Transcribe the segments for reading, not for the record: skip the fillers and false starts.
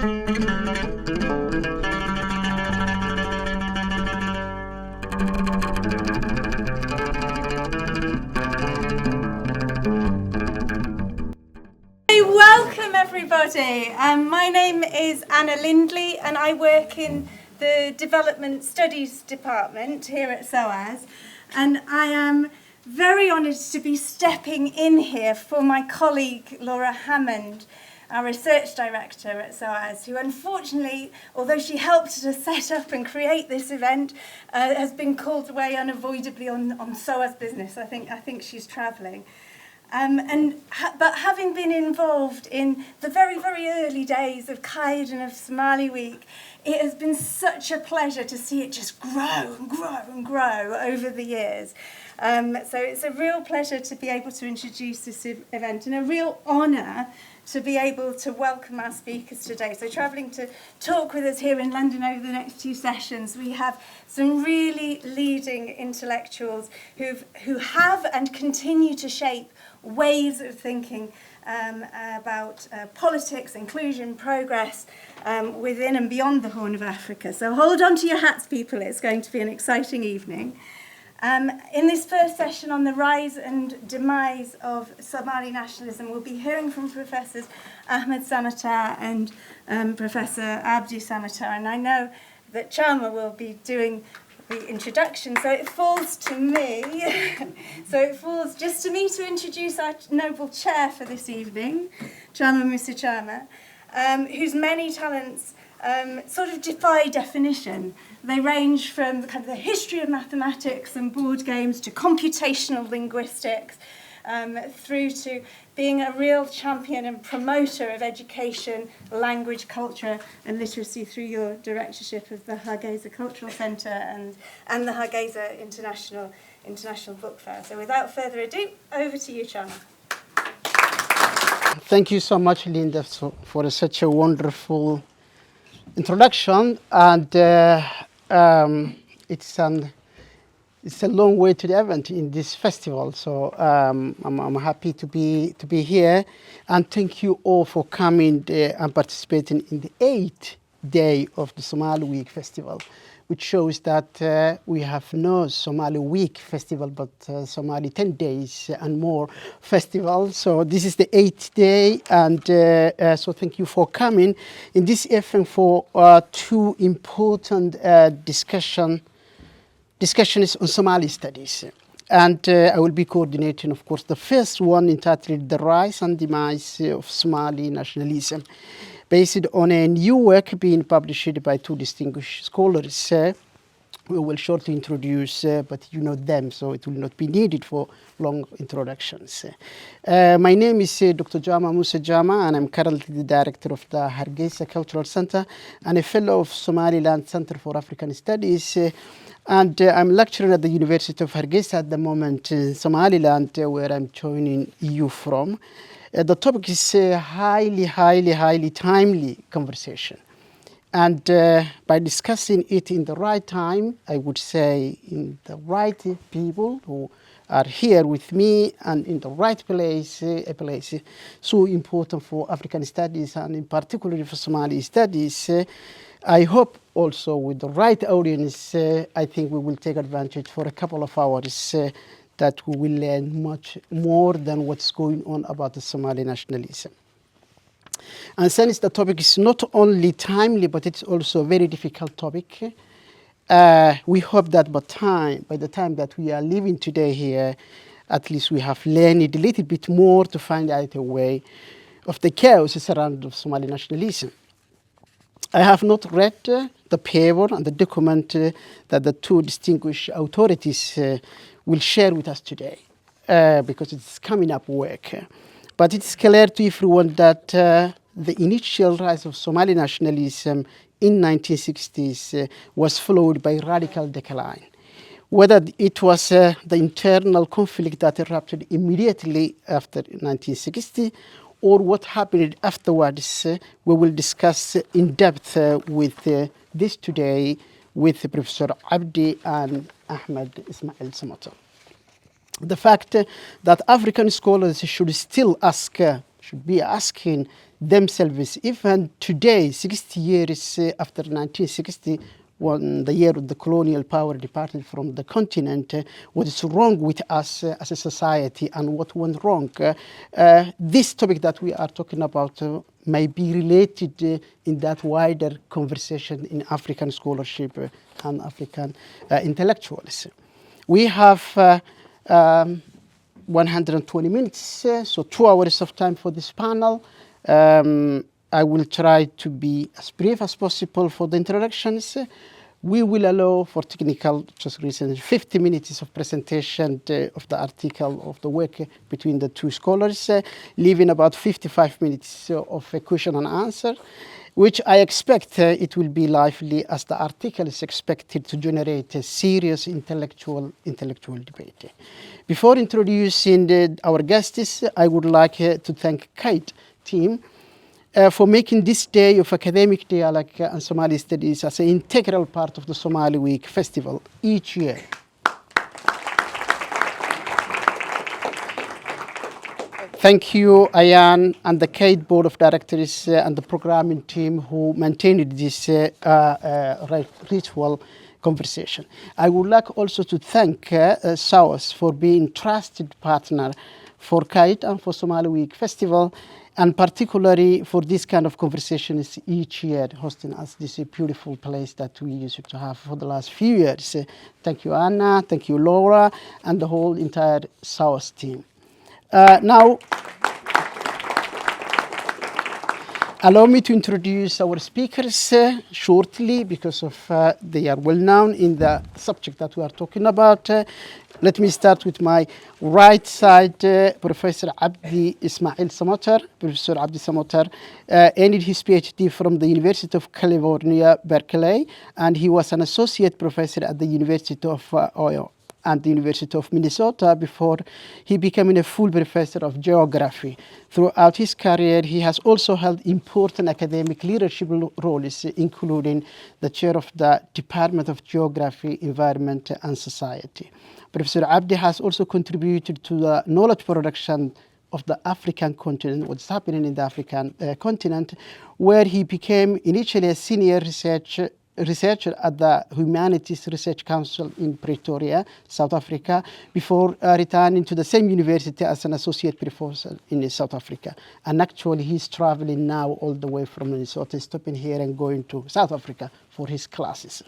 Welcome everybody. My name is Anna Lindley and I work in the Development Studies Department here at SOAS, and I am very honoured to be stepping in here for my colleague Laura Hammond, our Research Director at SOAS, who unfortunately, although she helped to set up and create this event, has been called away unavoidably on SOAS business. I think she's travelling. But having been involved in the very, very early days of Qaid and of Somali Week, it has been such a pleasure to see it just grow and grow and grow over the years. So it's a real pleasure to be able to introduce this event, and a real honour to be able to welcome our speakers today. So travelling to talk with us here in London over the next 2 sessions, we have some really leading intellectuals who have and continue to shape ways of thinking about politics, inclusion, progress within and beyond the Horn of Africa. So hold on to your hats, people. It's going to be an exciting evening. In this first session on the rise and demise of Somali nationalism, we'll be hearing from Professors Ahmed Samatar and Professor Abdi Samatar, and I know that Chama will be doing the introduction, so it falls to me. So it falls just to me to introduce our noble chair for this evening, Chama Mr. Chama, whose many talents sort of defy definition. They range from kind of the history of mathematics and board games to computational linguistics, through to being a real champion and promoter of education, language, culture and literacy through your directorship of the Hargeisa Cultural Centre and the Hargeisa International Book Fair. So without further ado, over to you, Chama. Thank you so much, Linda, for such a wonderful introduction. And it's a long way to the event in this festival, so I'm happy to be here, and thank you all for coming and participating in the 8th day of the Somali Week Festival, which shows that we have no Somali Week Festival, but Somali 10 days and more festival. So this is the 8th day, and so thank you for coming in this event for 2 important discussions on Somali studies. And I will be coordinating, of course, the first one entitled The Rise and Demise of Somali Nationalism, based on a new work being published by 2 distinguished scholars. We will shortly introduce, but you know them, so it will not be needed for long introductions. My name is Dr. Jama Musa Jama, and I'm currently the director of the Hargeisa Cultural Center and a fellow of Somaliland Center for African Studies. And I'm lecturing at the University of Hargeisa at the moment in Somaliland, where I'm joining you from. The topic is a highly timely conversation. And by discussing it in the right time, I would say in the right people who are here with me and in the right place, a place so important for African studies and in particular for Somali studies. I hope also with the right audience, I think we will take advantage for a couple of hours that we will learn much more than what's going on about the Somali nationalism. And since the topic is not only timely, but it's also a very difficult topic, we hope that by the time that we are living today here, at least we have learned a little bit more to find out a way of the chaos surrounding Somali nationalism. I have not read the paper and the document that the 2 distinguished authorities will share with us today, because it's coming up work. But it's clear to everyone that the initial rise of Somali nationalism in 1960s was followed by radical decline. Whether it was the internal conflict that erupted immediately after 1960, or what happened afterwards, we will discuss in depth with this today with Professor Abdi and Ahmed Ismail Samatar. The fact that African scholars should still ask should be asking themselves, even today, 60 years after 1960, when the year of the colonial power departed from the continent, what is wrong with us as a society and what went wrong. This topic that we are talking about may be related in that wider conversation in African scholarship and African intellectuals. We have 120 minutes, so 2 hours of time for this panel. I will try to be as brief as possible for the introductions. We will allow for technical just reasons 50 minutes of presentation of the article of the work between the two scholars, leaving about 55 minutes of a question and answer, which I expect it will be lively as the article is expected to generate a serious intellectual debate. Before introducing our guests, I would like to thank Kate team for making this day of academic dialogue and Somali studies as an integral part of the Somali Week Festival each year. Thank you, Ayan, and the Kate Board of Directors and the programming team who maintained this ritual conversation. I would like also to thank SAWS for being trusted partner for Kate and for Somali Week Festival, and particularly for this kind of conversations each year, hosting us this beautiful place that we used to have for the last few years. Thank you, Anna, thank you, Laura, and the whole entire SAWS team. Now, allow me to introduce our speakers shortly because of they are well known in the subject that we are talking about. Let me start with my right side, Professor Abdi Ismail Samatar. Professor Abdi Samatar ended his PhD from the University of California, Berkeley, and he was an associate professor at the University of Ohio and the University of Minnesota before he became a full professor of geography. Throughout his career, he has also held important academic leadership roles, including the chair of the Department of Geography, Environment, and Society. Professor Abdi has also contributed to the knowledge production of the African continent, what's happening in the African continent, where he became initially a senior researcher at the Humanities Research Council in Pretoria, South Africa, before returning to the same university as an associate professor in South Africa. And actually, he's traveling now all the way from Minnesota, stopping here and going to South Africa for his classes.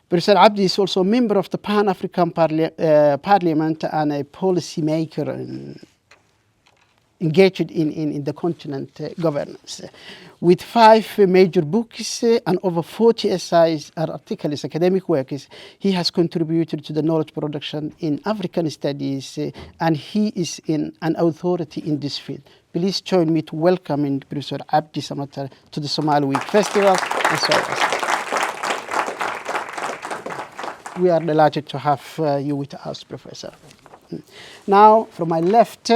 Professor Abdi is also a member of the Pan-African Parliament and a policy maker engaged in the continent governance. With 5 major books and over 40 essays and articles, academic works, he has contributed to the knowledge production in African studies, and he is an authority in this field. Please join me to welcome Professor Abdi Samatar to the Somali Week Festival. And so we are delighted to have you with us, Professor. Now, from my left,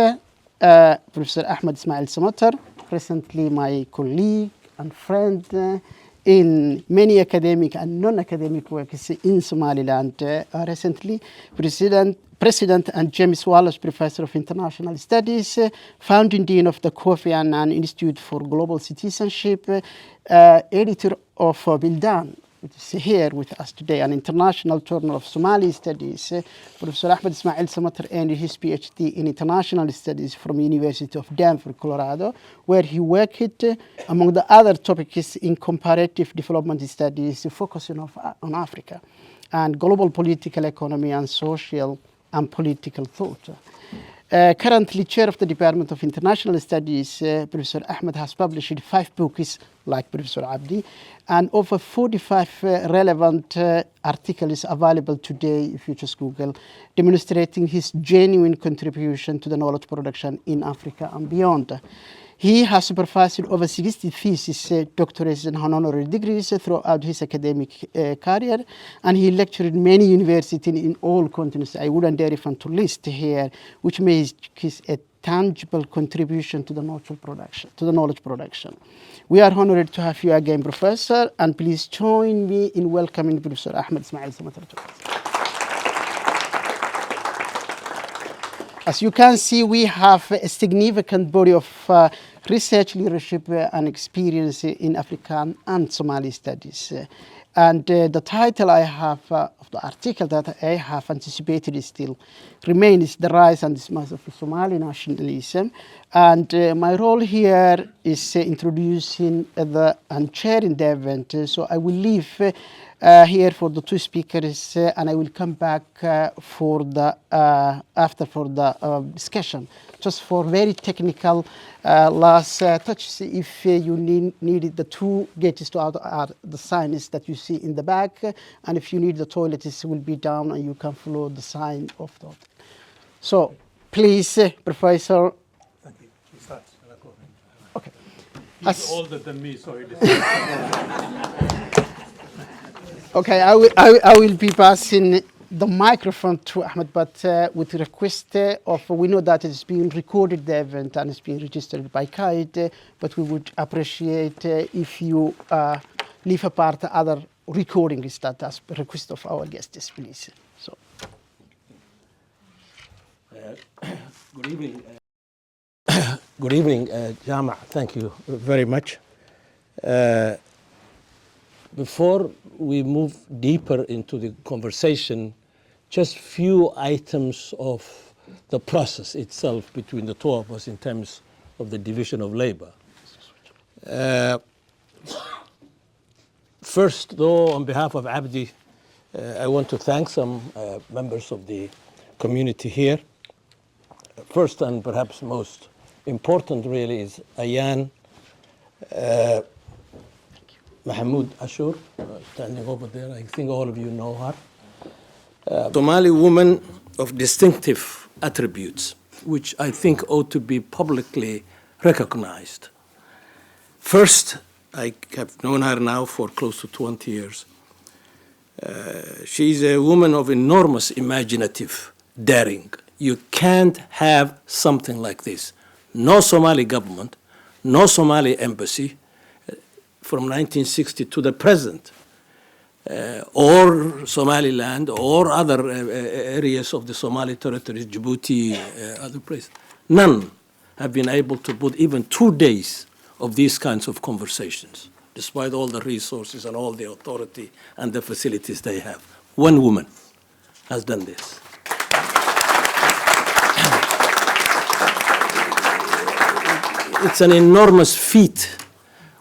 Professor Ahmed Ismail Samatar, presently my colleague and friend in many academic and non-academic works in Somaliland. Recently, President and James Wallace Professor of International Studies, founding Dean of the Kofi Annan Institute for Global Citizenship, editor of Bildan, which is here with us today, an international journal of Somali studies. Professor Ahmed Ismail Samatar earned his PhD in international studies from University of Denver, Colorado, where he worked, among the other topics, in comparative development studies focusing on Africa and global political economy and social and political thought. Currently chair of the Department of International Studies, Professor Ahmed has published 5 books, like Professor Abdi, and over 45 relevant articles available today if you just Google, demonstrating his genuine contribution to the knowledge production in Africa and beyond. He has supervised over 60 theses, doctorates, and honorary degrees throughout his academic career, and he lectured in many universities in all continents. I wouldn't dare even to list here, which makes a tangible contribution to the knowledge production. We are honored to have you again, Professor, and please join me in welcoming Professor Ahmed Ismail Samatar. as you can see, we have a significant body of research, leadership, and experience in African and Somali studies. And the title I have, of the article that I have anticipated is still remains The Rise and Demise of Somali Nationalism. And my role here is introducing and chairing the event. So I will leave here for the two speakers, and I will come back for the after for the discussion, just for very technical last touches. If you needed the two gates to out are the signs that you see in the back, and if you need the toilets, will be down, and you can follow the sign of the. So please, Professor. Thank you. You start. Okay. He's older than me, so it is. Okay, I will be passing the microphone to Ahmed, but with the request of, we know that it's being recorded, the event, and it's being registered by KAID, but we would appreciate if you leave apart other recordings that as per request of our guests, please. So. Good evening. Good evening, Jama. Thank you very much. Before we move deeper into the conversation, just few items of the process itself between the two of us in terms of the division of labor. First, though, on behalf of Abdi, I want to thank some members of the community here. First and perhaps most important really is Ayan Mahmoud Ashur, standing over there. I think all of you know her. Somali woman of distinctive attributes, which I think ought to be publicly recognized. First, I have known her now for close to 20 years. She's a woman of enormous imaginative daring. You can't have something like this. No Somali government, no Somali embassy, from 1960 to the present, or Somaliland, or other areas of the Somali territories, Djibouti, other places. None have been able to put even 2 days of these kinds of conversations, despite all the resources and all the authority and the facilities they have. One woman has done this. It's an enormous feat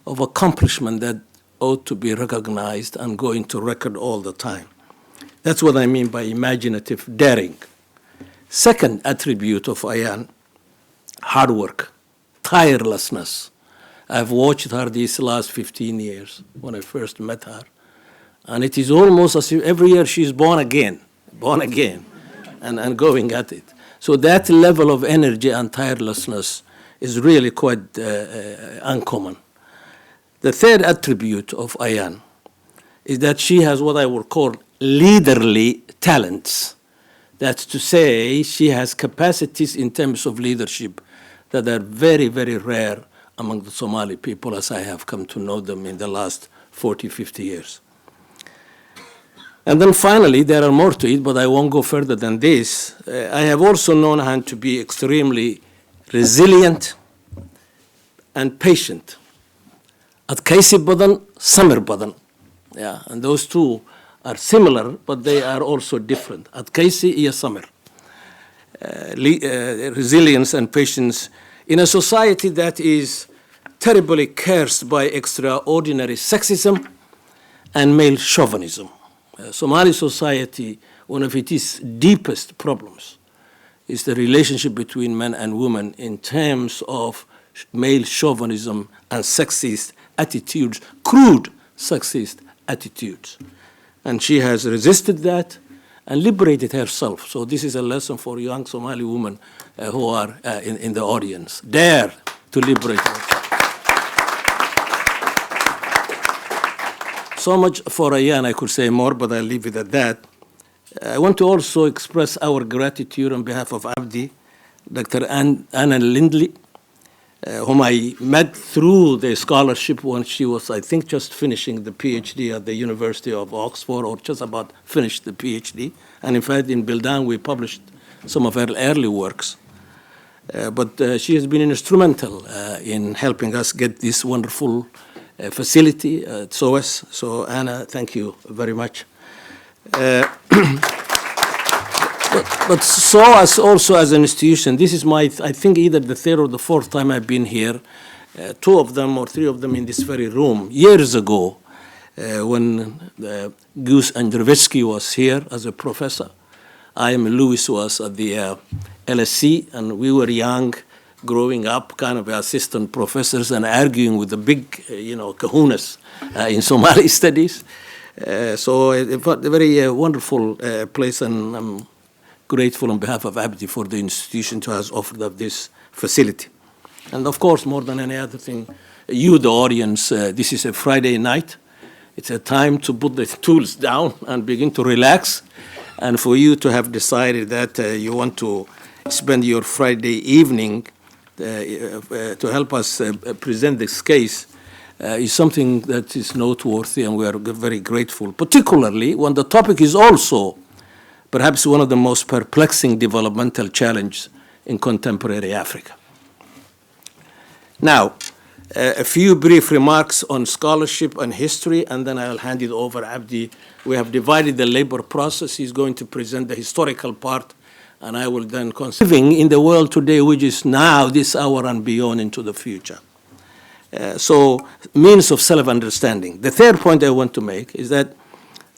of accomplishment that ought to be recognized and go into record all the time. That's what I mean by imaginative daring. Second attribute of Ayan, hard work, tirelessness. I've watched her these last 15 years when I first met her. And it is almost as if every year she's born again, and going at it. So that level of energy and tirelessness is really quite uncommon. The third attribute of Ayan is that she has what I would call leaderly talents. That's to say, she has capacities in terms of leadership that are very, very rare among the Somali people as I have come to know them in the last 40, 50 years. And then finally, there are more to it, but I won't go further than this. I have also known her to be extremely resilient and patient. Adkaysi badan, samir badan. Yeah, and those two are similar, but they are also different. Adkaysi iyo samir. Resilience and patience in a society that is terribly cursed by extraordinary sexism and male chauvinism. Somali society, one of its deepest problems is the relationship between men and women in terms of male chauvinism and sexist attitudes, crude sexist attitudes. And she has resisted that and liberated herself. So this is a lesson for young Somali women who are in the audience. Dare to liberate herself. So much for Ayan, I could say more, but I'll leave it at that. I want to also express our gratitude on behalf of Abdi, Dr. Anna Lindley, whom I met through the scholarship when she was, I think, just finishing the PhD at the University of Oxford, or just about finished the PhD. And in fact, in Bildan, we published some of her early works. But she has been instrumental in helping us get this wonderful facility at SOAS. So Anna, thank you very much. But SOAS also as an institution, this is my, I think either the third or the fourth time I've been here, two of them or three of them in this very room, years ago, when Gus Andrzejewski was here as a professor. I am Louis was at the LSC, and we were young, growing up, kind of assistant professors and arguing with the big, kahunas in Somali studies. So a very wonderful place, and I'm grateful on behalf of Abdi for the institution to have offered up this facility. And of course, more than any other thing, you, the audience, this is a Friday night. It's a time to put the tools down and begin to relax. And for you to have decided that you want to spend your Friday evening to help us present this case is something that is noteworthy, and we are very grateful, particularly when the topic is also perhaps one of the most perplexing developmental challenges in contemporary Africa. Now, a few brief remarks on scholarship and history, and then I'll hand it over to Abdi. We have divided the labor process. He's going to present the historical part, and I will then consider living in the world today, which is now, this hour and beyond into the future. So, means of self-understanding. The third point I want to make is that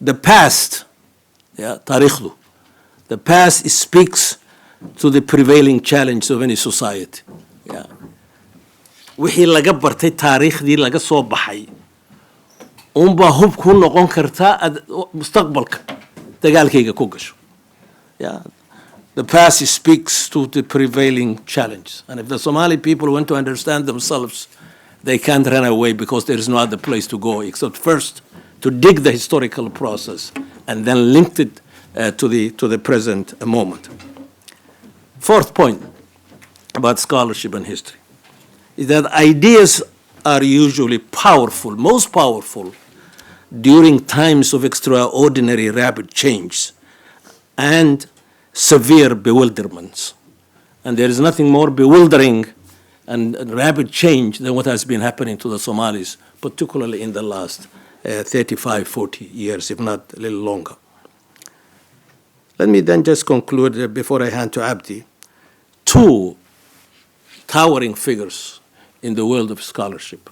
the past, tarikhdu, the past speaks to the prevailing challenge of any society. Wixii laga bartay taariikhdii laga soo baxay unbaa hub ku noqon kartaa mustaqbalka dagaalkayga ku gasho. The past speaks to the prevailing challenge. And if the Somali people want to understand themselves, they can't run away because there is no other place to go except first to dig the historical process and then link it to the present moment. Fourth point about scholarship and history is that ideas are usually powerful, most powerful, during times of extraordinary rapid change and severe bewilderments. And there is nothing more bewildering and rapid change than what has been happening to the Somalis, particularly in the last 35, 40 years, if not a little longer. Let me then just conclude before I hand to Abdi. Two towering figures in the world of scholarship.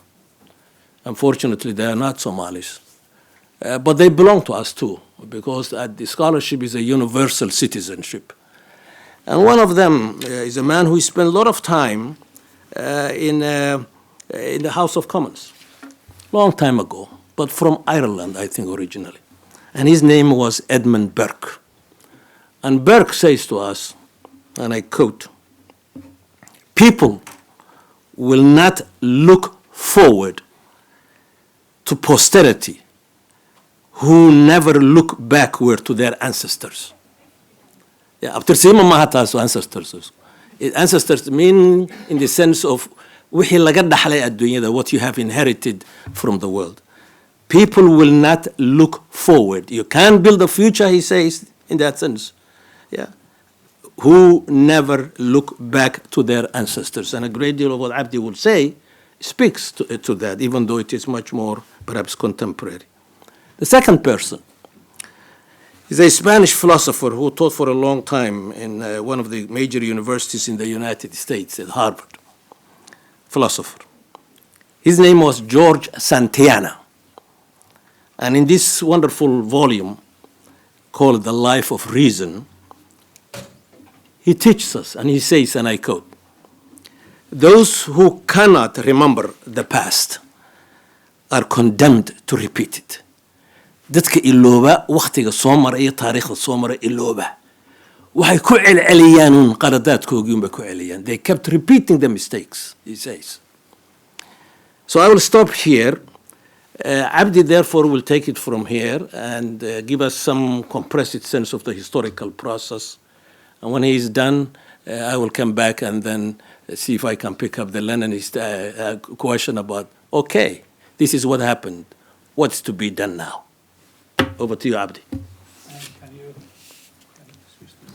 Unfortunately, they are not Somalis, but they belong to us too, because the scholarship is a universal citizenship. And one of them is a man who spent a lot of time in the House of Commons, long time ago, but from Ireland, I think, originally. And his name was Edmund Burke. And Burke says to us, and I quote, "People will not look forward to posterity who never look backward to their ancestors." Ancestors. Ancestors mean in the sense of what you have inherited from the world. People will not look forward. You can't build a future, he says, in that sense. Who never look back to their ancestors. And a great deal of what Abdi would say speaks to that, even though it is much more perhaps contemporary. The second person is a Spanish philosopher who taught for a long time in one of the major universities in the United States, at Harvard. Philosopher. His name was George Santayana. And in this wonderful volume called The Life of Reason, he teaches us, and he says, and I quote, "Those who cannot remember the past are condemned to repeat it." Dadka ilooba waqtiga soo maray iyo taariikhda soo maray ilooba waxay ku celceliyaan qaladaadkoogii bay ku celiyaan. They kept repeating the mistakes, he says. So I will stop here. Abdi, therefore, will take it from here and give us some compressed sense of the historical process. And when he is done, I will come back and then see if I can pick up the Leninist question about, okay, this is what happened. What's to be done now? Over to you, Abdi. Can you switch this?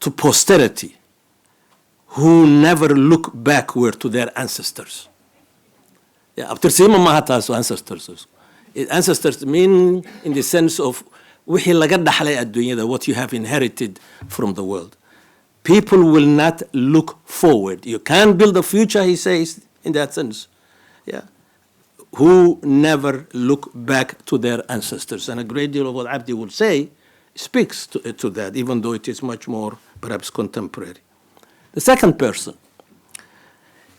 to posterity who never look backward to their ancestors. Yeah, abtirsiima maaha taas ancestors. Ancestors mean in the sense of wixii laga dhaxlay adduunyada, what you have inherited from the world. People will not look forward. You can't build a future, he says, in that sense. Yeah. Who never look back to their ancestors. And a great deal of what Abdi will say speaks to that, even though it is much more, perhaps, contemporary. The second person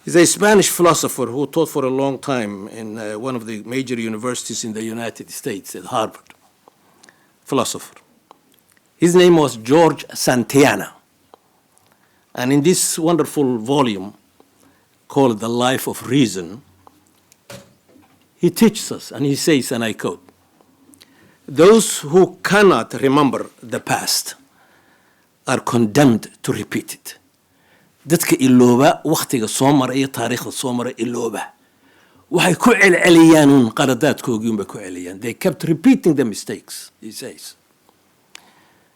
is a Spanish philosopher who taught for a long time in one of the major universities in the United States, at Harvard. Philosopher. His name was George Santayana. And in this wonderful volume called The Life of Reason, he teaches us, and he says, and I quote, "Those who cannot remember the past are condemned to repeat it." Dadka ilooba waqtiga soo maray iyo taariikhda soo maray ilooba waxay ku celceliyaan qaladaadkoogii bay ku celiyaan. They kept repeating the mistakes, he says.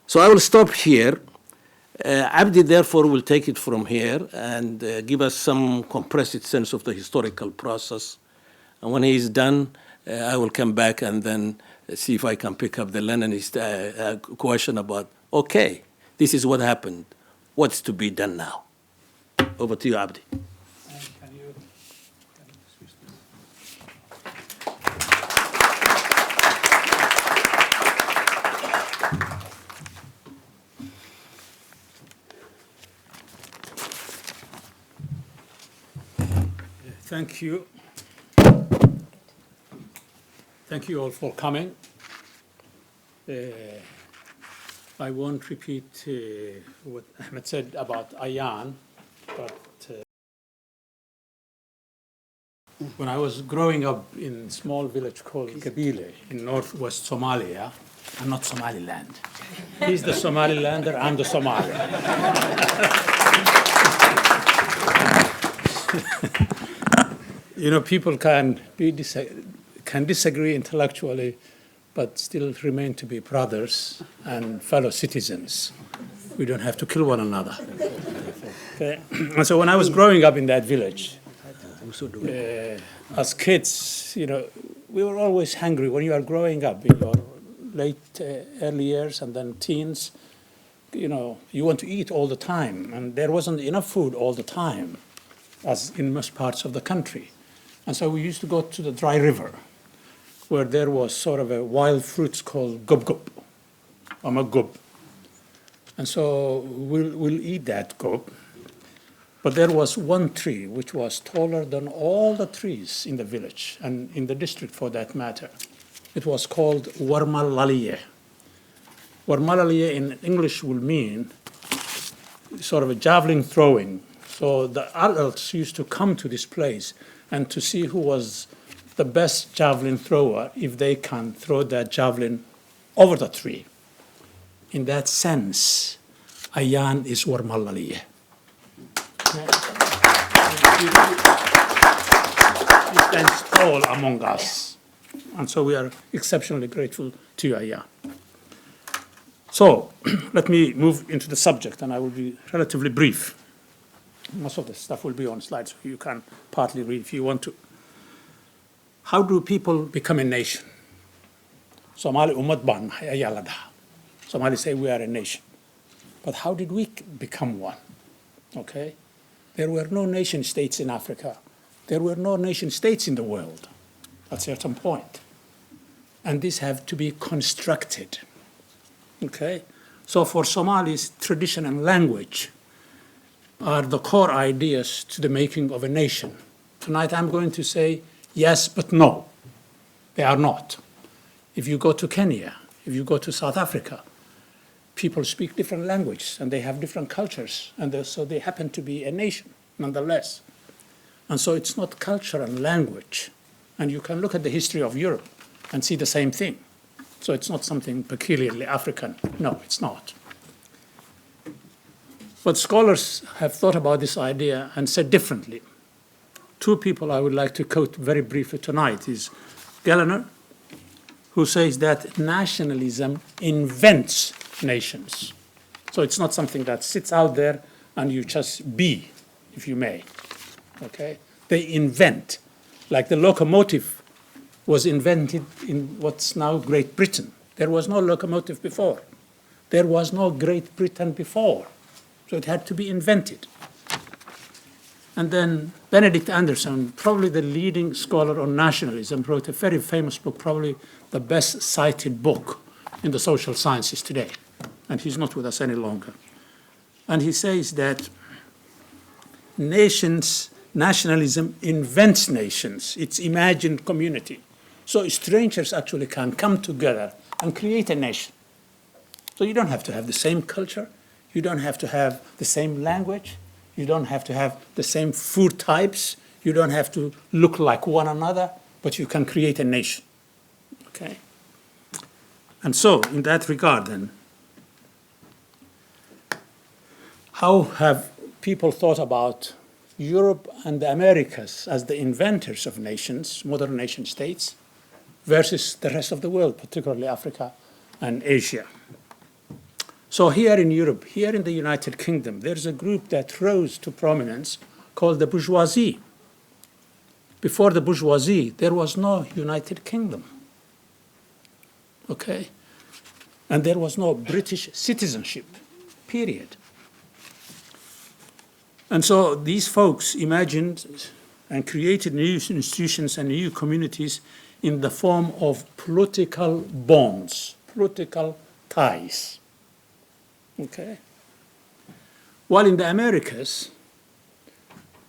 So I will stop here. Abdi, therefore, will take it from here and give us some compressed sense of the historical process. And when he is done, I will come back and then see if I can pick up the Leninist question about, okay, this is what happened. What's to be done now? Over to you, Abdi. Thank you. Thank you all for coming. I won't repeat what Ahmed said about Ayan, but when I was growing up in a small village called Kabile in northwest Somalia, I'm not Somaliland. He's the Somalilander, I'm the Somali. You know, people can disagree intellectually, but still remain to be brothers and fellow citizens. We don't have to kill one another. Okay? And so when I was growing up in that village, as kids, you know, we were always hungry. When you are growing up in your late, early years and then teens, you know, you want to eat all the time. And there wasn't enough food all the time, as in most parts of the country. And so we used to go to the dry river, where there was sort of a wild fruits called gob-gob, or maggob. And so we'll eat that gob. But there was one tree which was taller than all the trees in the village, and in the district for that matter. It was called warmalaliye. Warmalaliye in English will mean sort of a javelin throwing. So the adults used to come to this place and to see who was the best javelin thrower if they can throw that javelin over the tree. In that sense, Ayan is warmalaliye. It stands tall among us. And so we are exceptionally grateful to you, Ayan. So let me move into the subject, and I will be relatively brief. Most of the stuff will be on slides, so you can partly read if you want to. How do people become a nation? Somali ummad baan nahay ayaa la dhahaa. Somali say we are a nation. But how did we become one? Okay? There were no nation states in Africa. There were no nation states in the world at a certain point. And these have to be constructed. Okay? So for Somalis, tradition and language are the core ideas to the making of a nation. Tonight I'm going to say yes, but no. They are not. If you go to Kenya, if you go to South Africa, people speak different languages and they have different cultures, and so they happen to be a nation nonetheless. And so it's not culture and language. And you can look at the history of Europe and see the same thing. So it's not something peculiarly African. No, it's not. But scholars have thought about this idea and said differently. Two people I would like to quote very briefly tonight is Gellner, who says that nationalism invents nations. So it's not something that sits out there and you just be, if you may. Okay? They invent. Like the locomotive was invented in what's now Great Britain. There was no locomotive before. There was no Great Britain before. So it had to be invented. And then Benedict Anderson, probably the leading scholar on nationalism, wrote a very famous book, probably the best cited book in the social sciences today. And he's not with us any longer. And he says that nationalism invents nations. It's imagined community. So strangers actually can come together and create a nation. So you don't have to have the same culture. You don't have to have the same language. You don't have to have the same food types. You don't have to look like one another, but you can create a nation. Okay? And so, in that regard, then, how have people thought about Europe and the Americas as the inventors of nations, modern nation states, versus the rest of the world, particularly Africa and Asia? So here in Europe, here in the United Kingdom, there's a group that rose to prominence called the bourgeoisie. Before the bourgeoisie, there was no United Kingdom. Okay? And there was no British citizenship, period. And so these folks imagined and created new institutions and new communities in the form of political bonds, political ties. Okay? While in the Americas,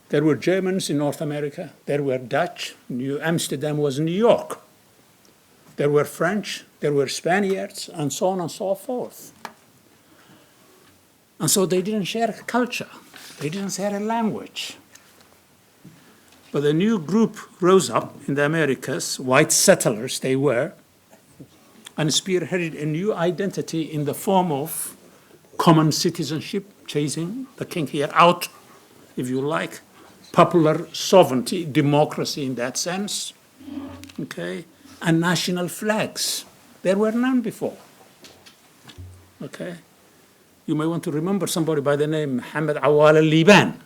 there were Germans in North America, there were Dutch, New Amsterdam was New York. There were French, there were Spaniards, and so on and so forth. And so they didn't share a culture, they didn't share a language. But a new group rose up in the Americas, white settlers they were, and spearheaded a new identity in the form of common citizenship, chasing the king here out, if you like, popular sovereignty, democracy in that sense, okay, and national flags. There were none before, okay? You may want to remember somebody by the name Mohammed Awal al-Liban,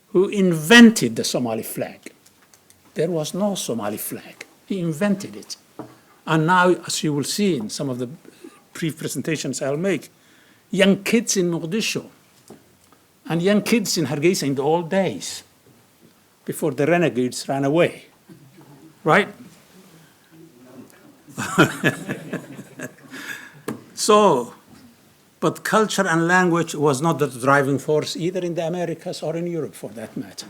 who invented the Somali flag. There was no Somali flag. He invented it. And now, as you will see in some of the brief presentations I'll make, young kids in Mogadishu and young kids in Hargeisa in the old days, before the renegades ran away, right? So, but culture and language was not the driving force either in the Americas or in Europe for that matter.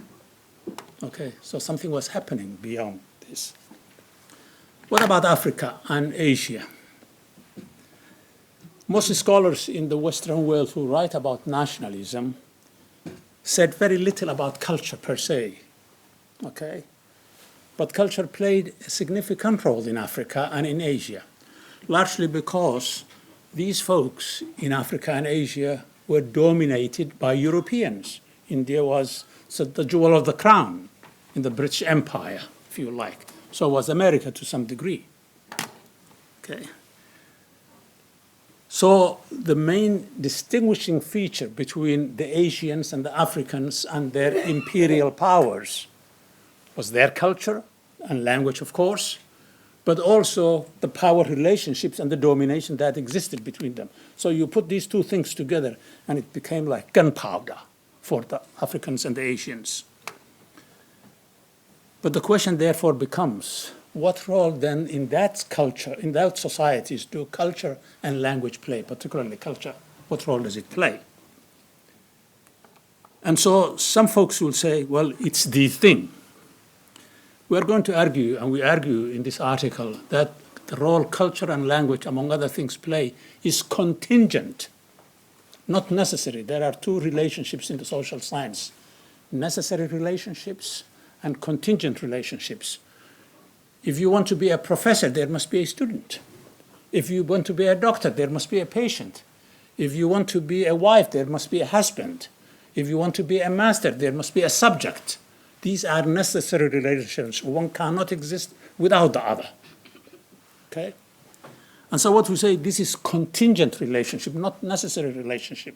Okay, so something was happening beyond this. What about Africa and Asia? Most scholars in the Western world who write about nationalism said very little about culture per se, okay? But culture played a significant role in Africa and in Asia, largely because these folks in Africa and Asia were dominated by Europeans. India was the jewel of the crown in the British Empire, if you like. So was America to some degree, okay? So the main distinguishing feature between the Asians and the Africans and their imperial powers was their culture and language, of course, but also the power relationships and the domination that existed between them. So you put these two things together and it became like gunpowder for the Africans and the Asians. But the question therefore becomes, what role then in that culture, in that societies, do culture and language play, particularly culture? What role does it play? And so some folks will say, well, it's the thing. We're going to argue, and we argue in this article, that the role culture and language, among other things, play is contingent, not necessary. There are two relationships in the social science, necessary relationships and contingent relationships. If you want to be a professor, there must be a student. If you want to be a doctor, there must be a patient. If you want to be a wife, there must be a husband. If you want to be a master, there must be a subject. These are necessary relationships. One cannot exist without the other. Okay? And so what we say, this is contingent relationship, not necessary relationship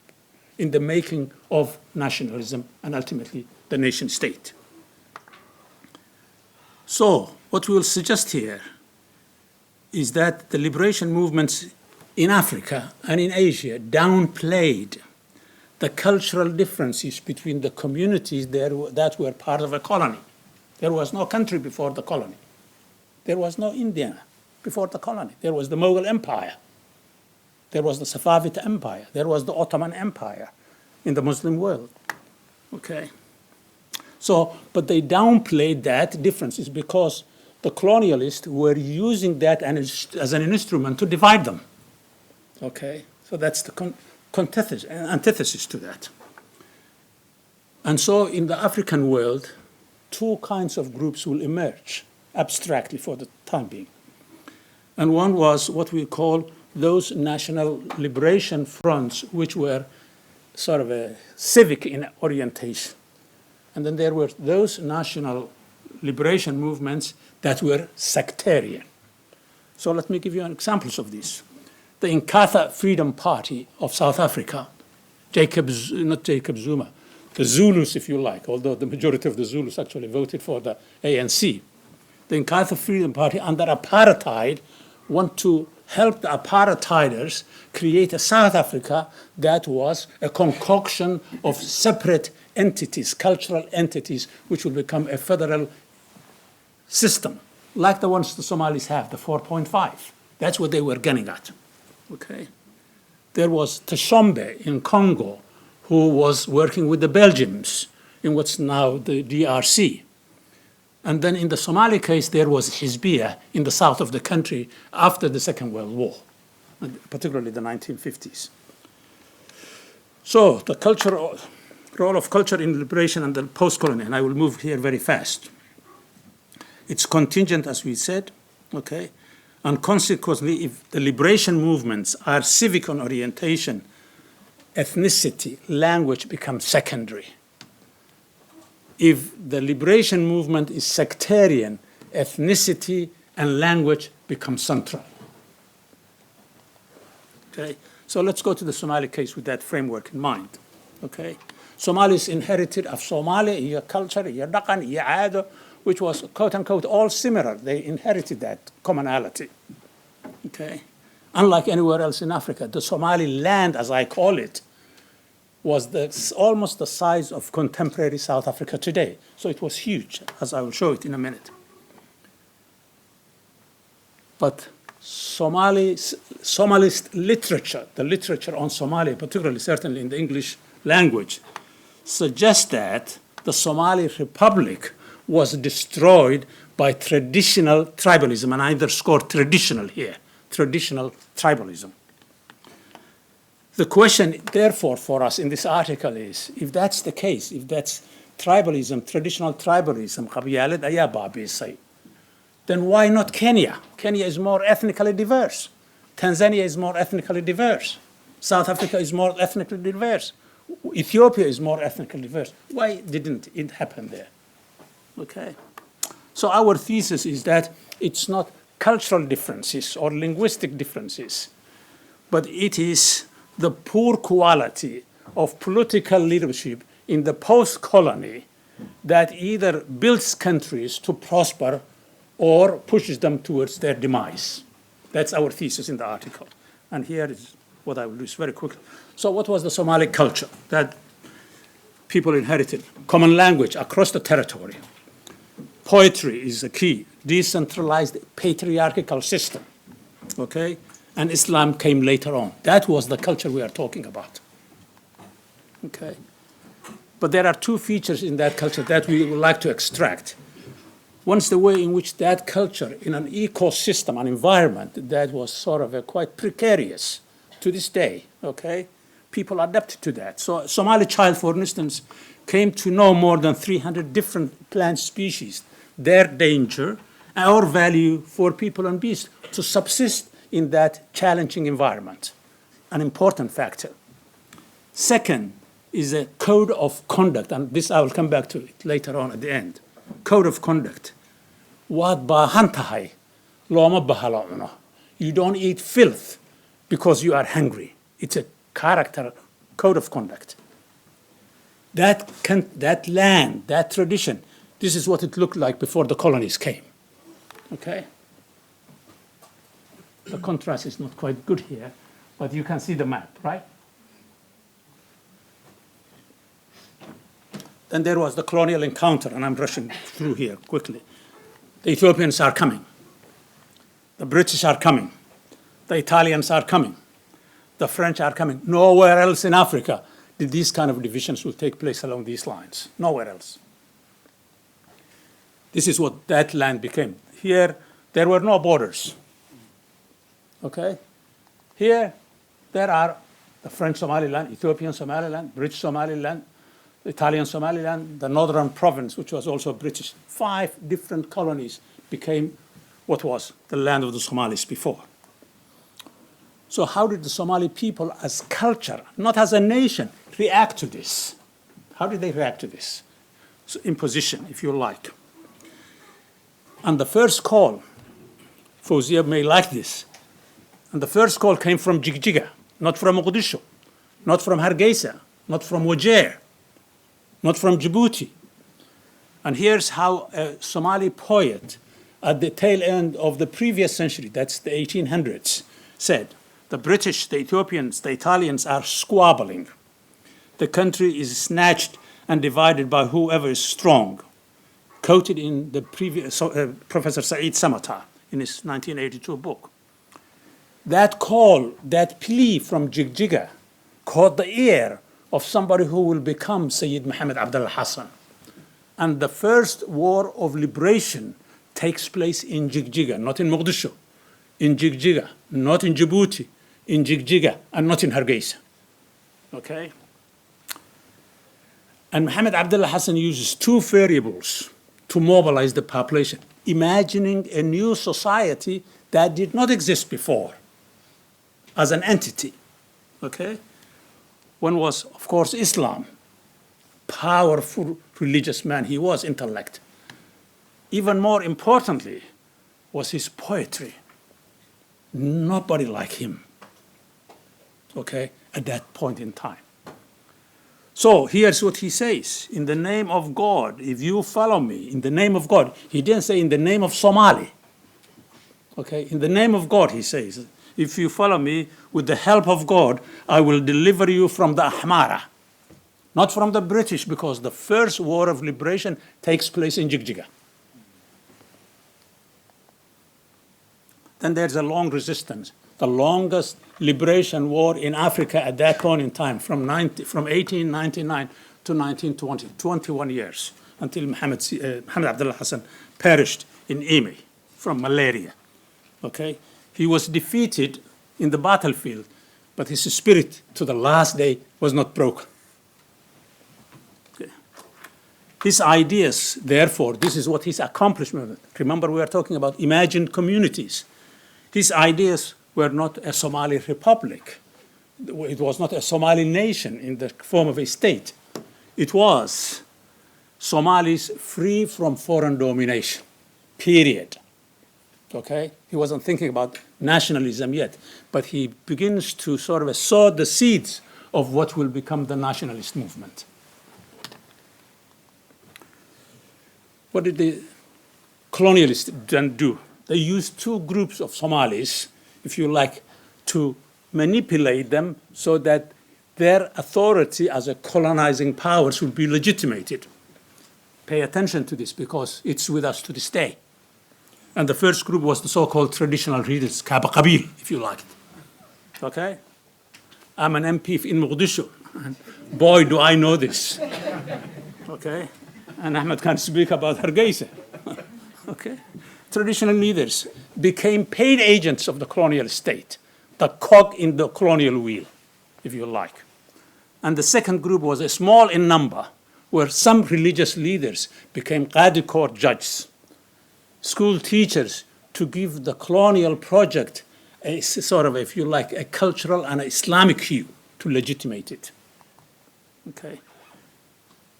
in the making of nationalism and ultimately the nation state. So what we will suggest here is that the liberation movements in Africa and in Asia downplayed the cultural differences between the communities there that were part of a colony. There was no country before the colony. There was no India before the colony. There was the Mughal Empire. There was the Safavid Empire. There was the Ottoman Empire in the Muslim world. Okay? So, but they downplayed that differences because the colonialists were using that as an instrument to divide them. Okay? So that's the antithesis to that. And so in the African world, two kinds of groups will emerge abstractly for the time being. And one was what we call those national liberation fronts, which were sort of a civic in orientation. And then there were those national liberation movements that were sectarian. So let me give you examples of this. The Inkatha Freedom Party of South Africa, not Jacob Zuma, the Zulus, if you like, although the majority of the Zulus actually voted for the ANC. The Inkatha Freedom Party under apartheid want to help the apartheiders create a South Africa that was a concoction of separate entities, cultural entities, which will become a federal system, like the ones the Somalis have, the 4.5. That's what they were getting at. Okay. There was Tshombe in Congo, who was working with the Belgians in what's now the DRC. And then in the Somali case, there was Hizbiyah in the south of the country after the Second World War, particularly the 1950s. So the role of culture in liberation and the post-colony, and I will move here very fast. It's contingent, as we said, okay? And consequently, if the liberation movements are civic on orientation, ethnicity, language become secondary. If the liberation movement is sectarian, ethnicity and language become central. Okay? So let's go to the Somali case with that framework in mind. Okay? Somalis inherited of Somali, your culture, your dhaqan, your aado, which was quote unquote all similar. They inherited that commonality. Okay? Unlike anywhere else in Africa, the Somali land, as I call it, was almost the size of contemporary South Africa today. So it was huge, as I will show it in a minute. But Somalist literature, the literature on Somalia, particularly certainly in the English language, suggests that the Somali Republic was destroyed by traditional tribalism, and I underscore traditional here, traditional tribalism. The question, therefore, for us in this article is, if that's the case, if that's tribalism, traditional tribalism, qabiyalad ayaa baabiisay, then why not Kenya? Kenya is more ethnically diverse. Tanzania is more ethnically diverse. South Africa is more ethnically diverse. Ethiopia is more ethnically diverse. Why didn't it happen there? Okay. So our thesis is that it's not cultural differences or linguistic differences, but it is the poor quality of political leadership in the post-colony that either builds countries to prosper or pushes them towards their demise. That's our thesis in the article. And here is what I will do very quickly. So what was the Somali culture that people inherited? Common language across the territory. Poetry is the key. Decentralized patriarchal system. Okay? And Islam came later on. That was the culture we are talking about. Okay? But there are two features in that culture that we would like to extract. One is the way in which that culture, in an ecosystem, an environment that was sort of quite precarious to this day, okay? People adapted to that. So a Somali child, for instance, came to know more than 300 different plant species, their danger, our value for people and beasts to subsist in that challenging environment, an important factor. Second is a code of conduct, and this I will come back to it later on at the end. Code of conduct. Waad baahan tahay, looma bahalo cuno. You don't eat filth because you are hungry. It's a character code of conduct. That land, that tradition, this is what it looked like before the colonies came. Okay? The contrast is not quite good here, but you can see the map, right? Then there was the colonial encounter, and I'm rushing through here quickly. The Ethiopians are coming. The British are coming. The Italians are coming. The French are coming. Nowhere else in Africa did these kind of divisions will take place along these lines. Nowhere else. This is what that land became. Here, there were no borders. Okay? Here, there are the French Somaliland, Ethiopian Somaliland, British Somaliland, Italian Somaliland, the northern province, which was also British. 5 different colonies became what was the land of the Somalis before. So how did the Somali people as culture, not as a nation, react to this? How did they react to this? So imposition, if you like. And the first call, Fawzia may like this, and the first call came from Jigjiga, not from Mogadishu, not from Hargeisa, not from Wajer, not from Djibouti. And here's how a Somali poet at the tail end of the previous century, that's the 1800s, said, the British, the Ethiopians, the Italians are squabbling. The country is snatched and divided by whoever is strong. Quoted in the previous, Professor Said Samatar in his 1982 book. That call, that plea from Jigjiga caught the ear of somebody who will become Sayyid Muhammad Abdullah Hassan. And the first war of liberation takes place in Jigjiga, not in Mogadishu, in Jigjiga, not in Djibouti, in Jigjiga, and not in Hargeisa. Okay? And Muhammad Abdullah Hassan uses 2 variables to mobilize the population, imagining a new society that did not exist before as an entity. Okay? One was, of course, Islam. Powerful religious man. He was intellect. Even more importantly was his poetry. Nobody like him, okay, at that point in time. So here's what he says. In the name of God, if you follow me, in the name of God. He didn't say in the name of Somali. Okay, in the name of God, he says, if you follow me, with the help of God, I will deliver you from the Ahmara. Not from the British, because the first war of liberation takes place in Jigjiga. Then there's a long resistance, the longest liberation war in Africa at that point in time, from 1899 to 1920, 21 years, until Muhammad Abdullah Hassan perished in Ime from malaria. Okay? He was defeated in the battlefield, but his spirit to the last day was not broken. Okay. His ideas, therefore, this is what his accomplishment. Remember, we are talking about imagined communities. His ideas were not a Somali republic. It was not a Somali nation in the form of a state. It was Somalis free from foreign domination, period. Okay? He wasn't thinking about nationalism yet, but he begins to sort of sow the seeds of what will become the nationalist movement. What did the colonialists then do? They used 2 groups of Somalis, if you like, to manipulate them so that their authority as a colonizing powers would be legitimated. Pay attention to this because it's with us to this day. And the first group was the so-called traditional leaders, Kaba Qabil, if you like it. Okay? I'm an MP in Mogadishu. And boy, do I know this. Okay? And Ahmed can speak about Hargeisa. Okay? Traditional leaders became paid agents of the colonial state, the cog in the colonial wheel, if you like. And the second group was a small in number, where some religious leaders became Qadi court judges, school teachers, to give the colonial project a sort of, if you like, a cultural and Islamic hue to legitimate it. Okay.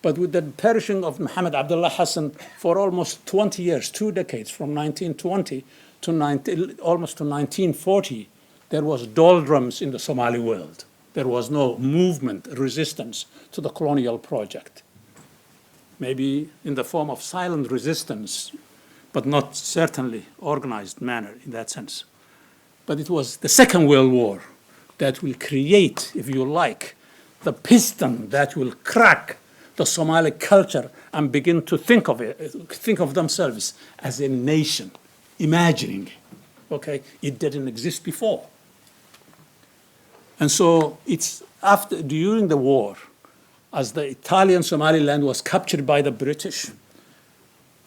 But with the perishing of Muhammad Abdullah Hassan for almost 20 years, 2 decades, from 1920 almost to 1940, there was doldrums in the Somali world. There was no movement, resistance to the colonial project. Maybe in the form of silent resistance, but not certainly organized manner in that sense. But it was the Second World War that will create, if you like, the piston that will crack the Somali culture and begin to think of themselves as a nation, imagining, okay? It didn't exist before. And so it's during the war, as the Italian Somaliland was captured by the British,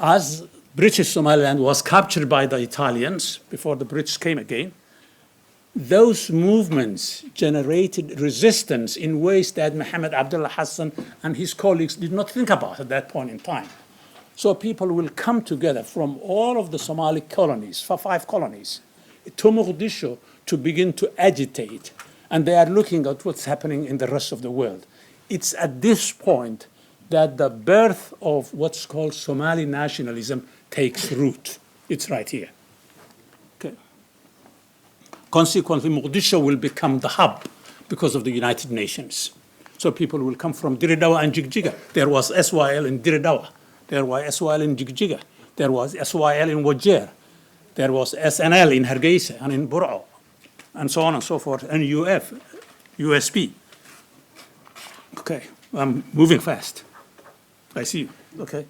as British Somaliland was captured by the Italians before the British came again, those movements generated resistance in ways that Mohammed Abdullah Hassan and his colleagues did not think about at that point in time. So people will come together from all of the Somali colonies, 5 colonies, to Mogadishu to begin to agitate. And they are looking at what's happening in the rest of the world. It's at this point that the birth of what's called Somali nationalism takes root. It's right here. Okay. Consequently, Mogadishu will become the hub because of the United Nations. So people will come from Diridawa and Jigjiga. There was SYL in Diridawa. There was SYL in Jigjiga. There was SYL in Wajir. There was SNL in Hargeisa and in Bur'o, and so on and so forth, and USP. Okay, I'm moving fast. I see you, okay.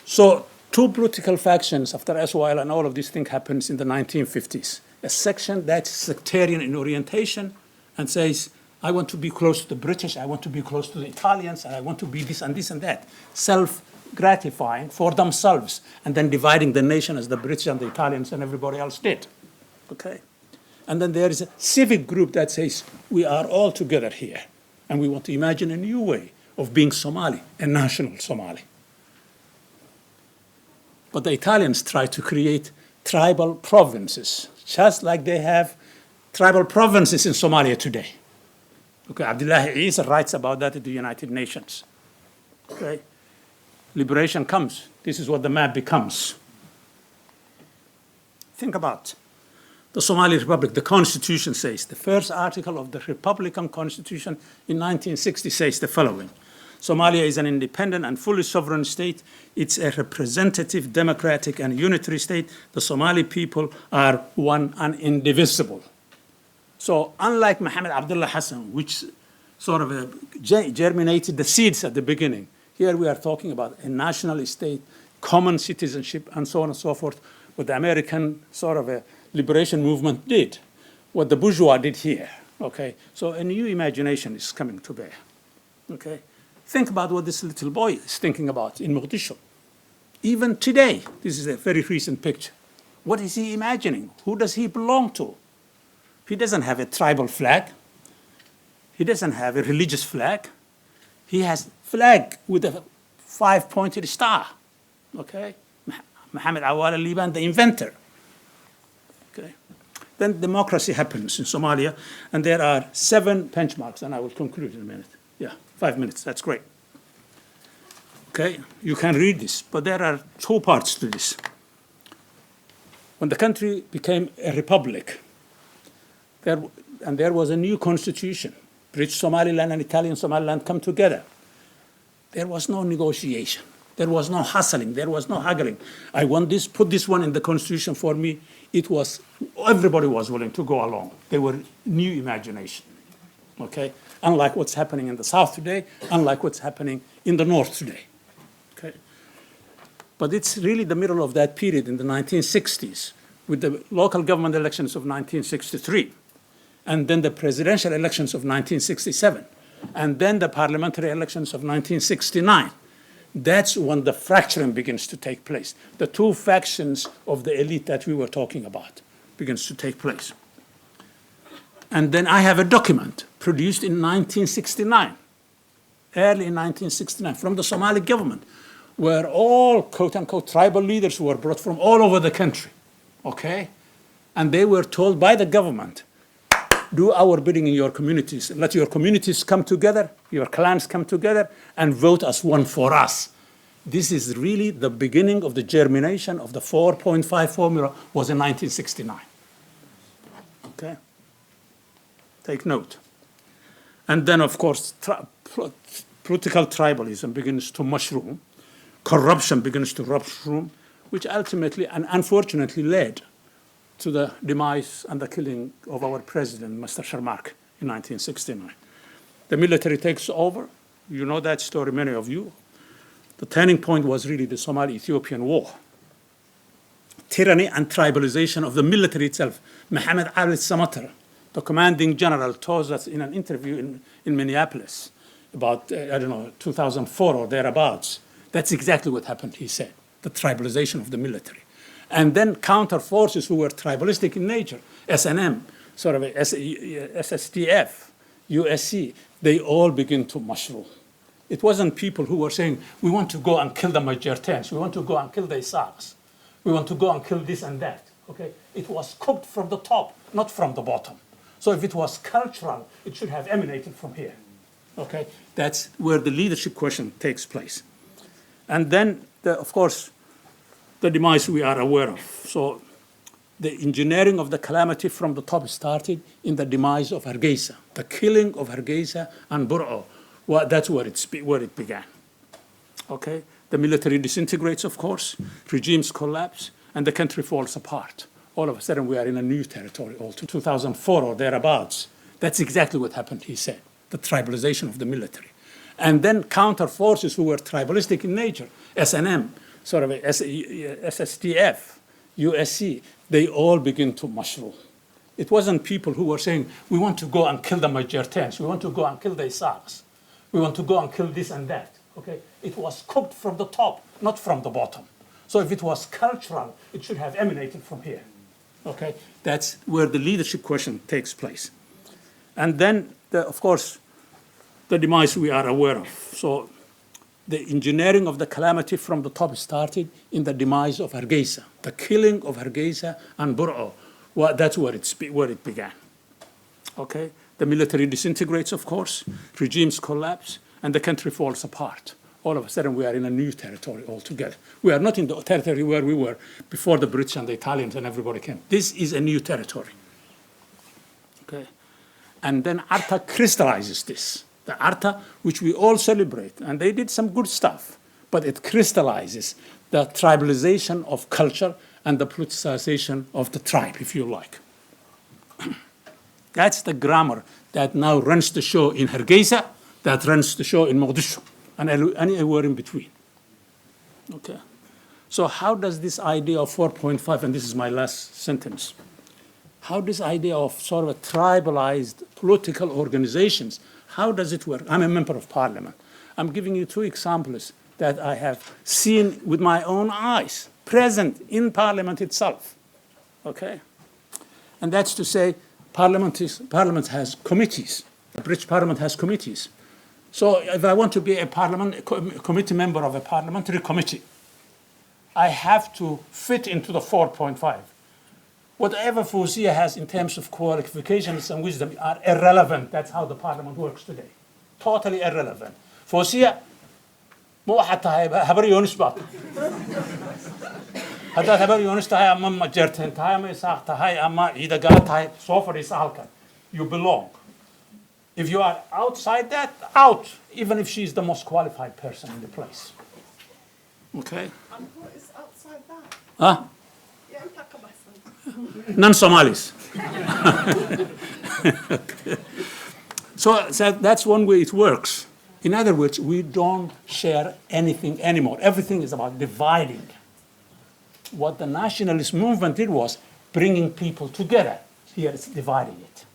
So 2 political factions after SYL and all of these things happens in the 1950s. A section that's sectarian in orientation and says, I want to be close to the British, I want to be close to the Italians, and I want to be this and this and that. Self-gratifying for themselves, and then dividing the nation as the British and the Italians and everybody else did, okay? And then there is a civic group that says, we are all together here, and we want to imagine a new way of being Somali, a national Somali. But the Italians try to create tribal provinces, just like they have tribal provinces in Somalia today. Okay, Abdullahi Isa writes about that at the United Nations. Okay, liberation comes. This is what the map becomes. Think about the Somali Republic. The Constitution says, the first article of the Republican Constitution in 1960 says the following: Somalia is an independent and fully sovereign state. It's a representative, democratic, and unitary state. The Somali people are one and indivisible. So unlike Mohammed Abdullah Hassan, which sort of germinated the seeds at the beginning, here we are talking about a national state, common citizenship, and so on and so forth, what the American sort of a liberation movement did, what the bourgeois did here, okay? So a new imagination is coming to bear, okay? Think about what this little boy is thinking about in Mogadishu. Even today, this is a very recent picture. What is he imagining? Who does he belong to? He doesn't have a tribal flag. He doesn't have a religious flag. He has a flag with a 5-pointed star, okay? Mohammed Awal al-Liban, the inventor, okay? Then democracy happens in Somalia, and there are 7 benchmarks, and I will conclude in a minute. Yeah, 5 minutes, that's great. Okay, you can read this, but there are 2 parts to this. When the country became a republic, there was a new constitution. British Somaliland and Italian Somaliland come together. There was no negotiation. There was no hustling. There was no haggling. I want this, put this one in the constitution for me. It was, everybody was willing to go along. They were new imagination, okay? Unlike what's happening in the South today, unlike what's happening in the North today, okay? But it's really the middle of that period in the 1960s with the local government elections of 1963, and then the presidential elections of 1967, and then the parliamentary elections of 1969. That's when the fracturing begins to take place. The 2 factions of the elite that we were talking about begins to take place. And then I have a document produced in 1969, early in 1969, from the Somali government, where all quote-unquote tribal leaders were brought from all over the country, okay? And they were told by the government, do our bidding in your communities. Let your communities come together, your clans come together, and vote as one for us. this is really the beginning of the germination of the 4.5 formula was in 1969. Okay? Take note. And then, of course, political tribalism begins to mushroom. Corruption begins to mushroom, which ultimately and unfortunately led to the demise and the killing of our president, Mr. Sharmak, in 1969. The military takes over. You know that story, many of you. The turning point was really the Somali-Ethiopian War. Tyranny and tribalization of the military itself. Mohammed Ali Samatar, the commanding general, told us in an interview in Minneapolis about, 2004 or thereabouts. That's exactly what happened, he said, the tribalization of the military. And then counter forces who were tribalistic in nature, SNM, sort of SSDF, USC, they all begin to mushroom. It wasn't people who were saying, we want to go and kill the Majertans, we want to go and kill the Isaks, we want to go and kill this and that. Okay? It was cooked from the top, not from the bottom. So if it was cultural, it should have emanated from here. Okay? That's where the leadership question takes place. And then, of course, the demise we are aware of. So the engineering of the calamity from the top started in the demise of Hargeisa, the killing of Hargeisa and Bur'o. Well, that's where it began. Okay? The military disintegrates, of course, regimes collapse, and the country falls apart. All of a sudden, we are in a new territory, all to 2004 or thereabouts. That's exactly what happened, he said, the tribalization of the military. And then counter forces who were tribalistic in nature, SNM, sort of SSDF, USC, they all begin to mushroom. It wasn't people who were saying, we want to go and kill the Majertans, we want to go and kill the Isaks, we want to go and kill this and that. Okay? It was cooked from the top, not from the bottom. So if it was cultural, it should have emanated from here. Okay? That's where the leadership question takes place. And then, of course, the demise we are aware of. So the engineering of the calamity from the top started in the demise of Hargeisa, the killing of Hargeisa and Bur'o. Well, that's where it began. Okay? The military disintegrates, of course, regimes collapse, and the country falls apart. All of a sudden, we are in a new territory altogether. We are not in the territory where we were before the British and the Italians and everybody came. This is a new territory. Okay? And then Arta crystallizes this. The Arta, which we all celebrate, and they did some good stuff, but it crystallizes the tribalization of culture and the politicization of the tribe, if you like. That's the grammar that now runs the show in Hargeisa, that runs the show in Mogadishu, and anywhere in between. Okay. So how does this idea of 4.5, and this is my last sentence, how this idea of sort of a tribalized political organizations, how does it work? I'm a member of parliament. I'm giving you two examples that I have seen with my own eyes, present in parliament itself. Okay? And that's to say, parliament has committees. The British parliament has committees. So if I want to be a committee member of a parliamentary committee, I have to fit into the 4.5. Whatever Fawzia has in terms of qualifications and wisdom are irrelevant. That's how the parliament works today. Totally irrelevant. Fawzia, mo waxaad tahay habar yoonis baad. Haddaad habar yoonis tahay ama Majerten tahay ama Isaaq tahay ama Ciidagala tahay, soo fadhiisa halkan. You belong. If you are outside that, out, even if she is the most qualified person in the place. Okay? And what is outside that? Huh? Yeah, Non-Somalis. Okay. So that's one way it works. In other words, we don't share anything anymore. Everything is about dividing. What the nationalist movement did was bringing people together. Here it's dividing it.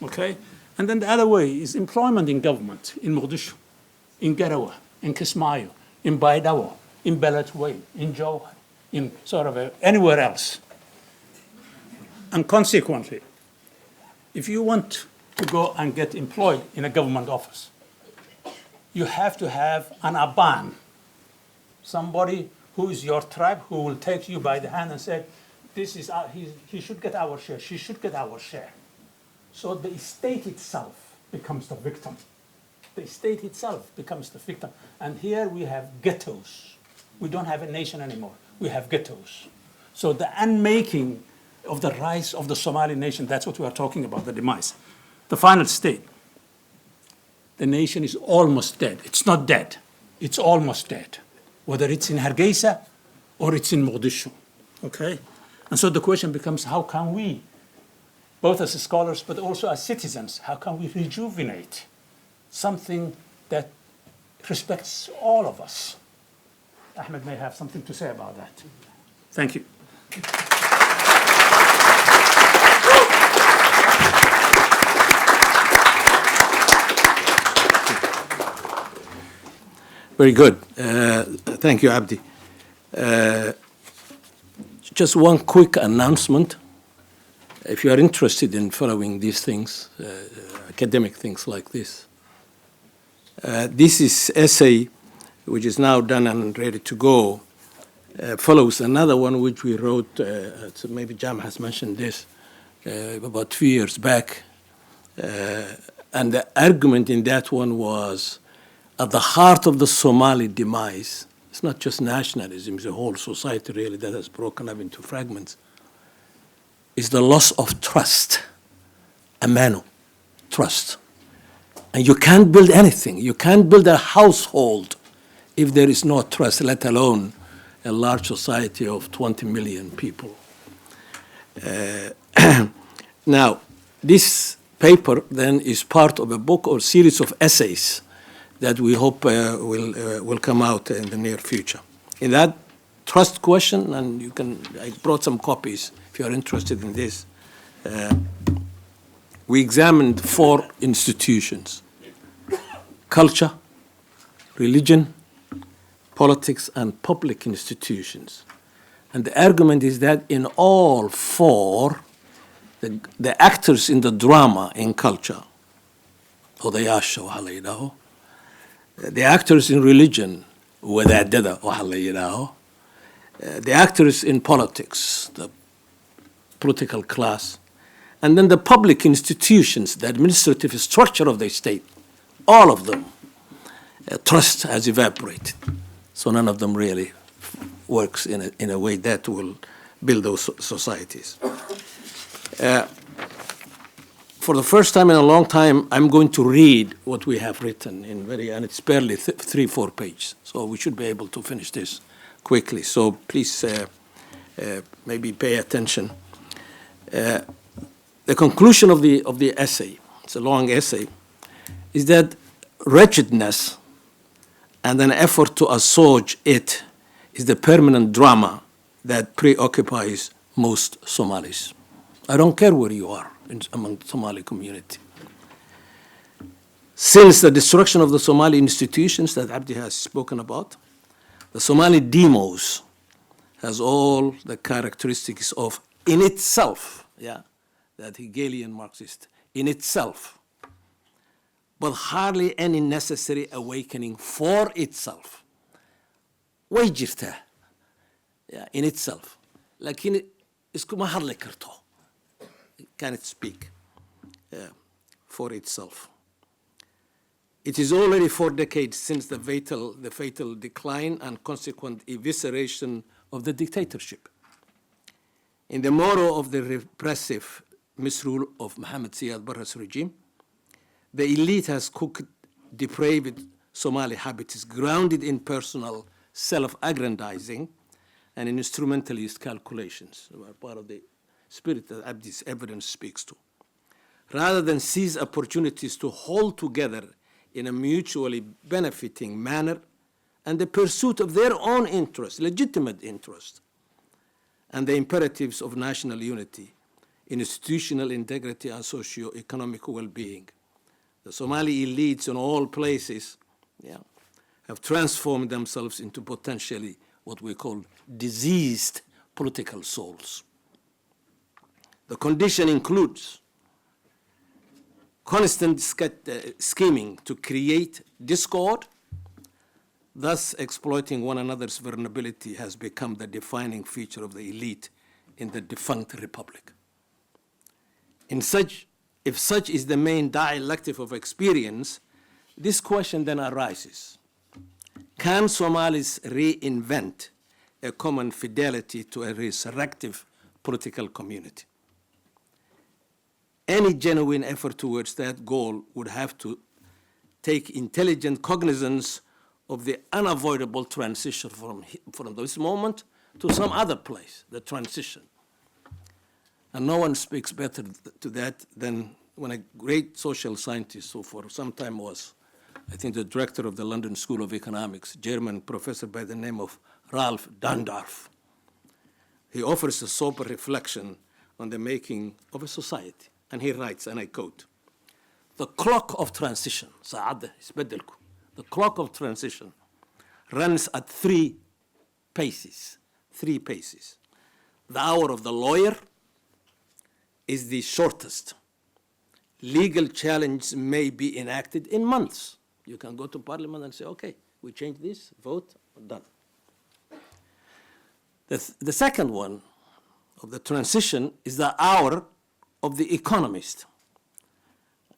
Okay? And then the other way is employment in government, in Mogadishu, in Garawa, in Kismayo, in Baidawa, in Belatway, in Jowhar, in sort of anywhere else. And consequently, if you want to go and get employed in a government office, you have to have an aban, somebody who is your tribe, who will take you by the hand and say, "This is he should get our share, she should get our share." So the state itself becomes the victim. the state itself becomes the victim. And here we have ghettos. We don't have a nation anymore. We have ghettos. So the unmaking of the rise of the Somali nation, that's what we are talking about, the demise. The final state. The nation is almost dead. It's not dead. It's almost dead. Whether it's in Hargeisa or it's in Mogadishu, okay? And so the question becomes, how can we, both as scholars but also as citizens, how can we rejuvenate something that respects all of us? Ahmed may have something to say about that. Thank you. Very good. Thank you, Abdi. Just one quick announcement. If you are interested in following these things, academic things like this, this is essay, which is now done and ready to go, follows another one which we wrote, so maybe Jam has mentioned this, about 2 years back. And the argument in that one was, at the heart of the Somali demise, it's not just nationalism, it's a whole society really that has broken up into fragments, is the loss of trust, amano, trust. And you can't build anything. You can't build a household if there is no trust, let alone a large society of 20 million people. Now, this paper then is part of a book or series of essays that we hope will come out in the near future. In that trust question, and I brought some copies if you are interested in this, we examined 4 institutions: culture, religion, politics, and public institutions. And the argument is that in all 4, the actors in the drama in culture, odayaasha waxaa la yidhaaho, the actors in religion, wadaadada waxaa la yidhaaho, the actors in politics, the political class, and then the public institutions, the administrative structure of the state, all of them, trust has evaporated. So none of them really works in a way that will build those societies. For the first time in a long time, I'm going to read what we have written and it's barely 3-4 pages. So we should be able to finish this quickly. So please maybe pay attention. The conclusion of the essay, it's a long essay, is that wretchedness and an effort to assuage it is the permanent drama that preoccupies most Somalis. I don't care where you are among the Somali community. Since the destruction of the Somali institutions that Abdi has spoken about, the Somali demos has all the characteristics of in itself, that Hegelian Marxist, in itself, but hardly any necessary awakening for itself. Way jirtaa, in itself. Lakin iskuma hadli karto. It cannot speak for itself. It is already 4 decades since the fatal decline and consequent evisceration of the dictatorship. In the morrow of the repressive misrule of Mohammed Siad Barre's regime, the elite has cooked depraved Somali habits grounded in personal self-aggrandizing and in instrumentalist calculations, part of the spirit that Abdi's evidence speaks to. Rather than seize opportunities to hold together in a mutually benefiting manner and the pursuit of their own interest, legitimate interest, and the imperatives of national unity, institutional integrity, and socio-economic well-being. The Somali elites in all places have transformed themselves into potentially what we call diseased political souls. The condition includes constant scheming to create discord, thus exploiting one another's vulnerability has become the defining feature of the elite in the defunct republic. If such is the main dialectic of experience, this question then arises. Can Somalis reinvent a common fidelity to a resurrective political community? Any genuine effort towards that goal would have to take intelligent cognizance of the unavoidable transition from this moment to some other place, the transition. And no one speaks better to that than when a great social scientist, who for some time was, I think, the director of the London School of Economics, German professor by the name of Ralph Dandorf. He offers a sober reflection on the making of a society. And he writes, and I quote, "The clock of transition, the clock of transition runs at three paces. The hour of the lawyer is the shortest. Legal challenge may be enacted in months. You can go to parliament and say, okay, we change this, vote, done. The second one of the transition is the hour of the economist.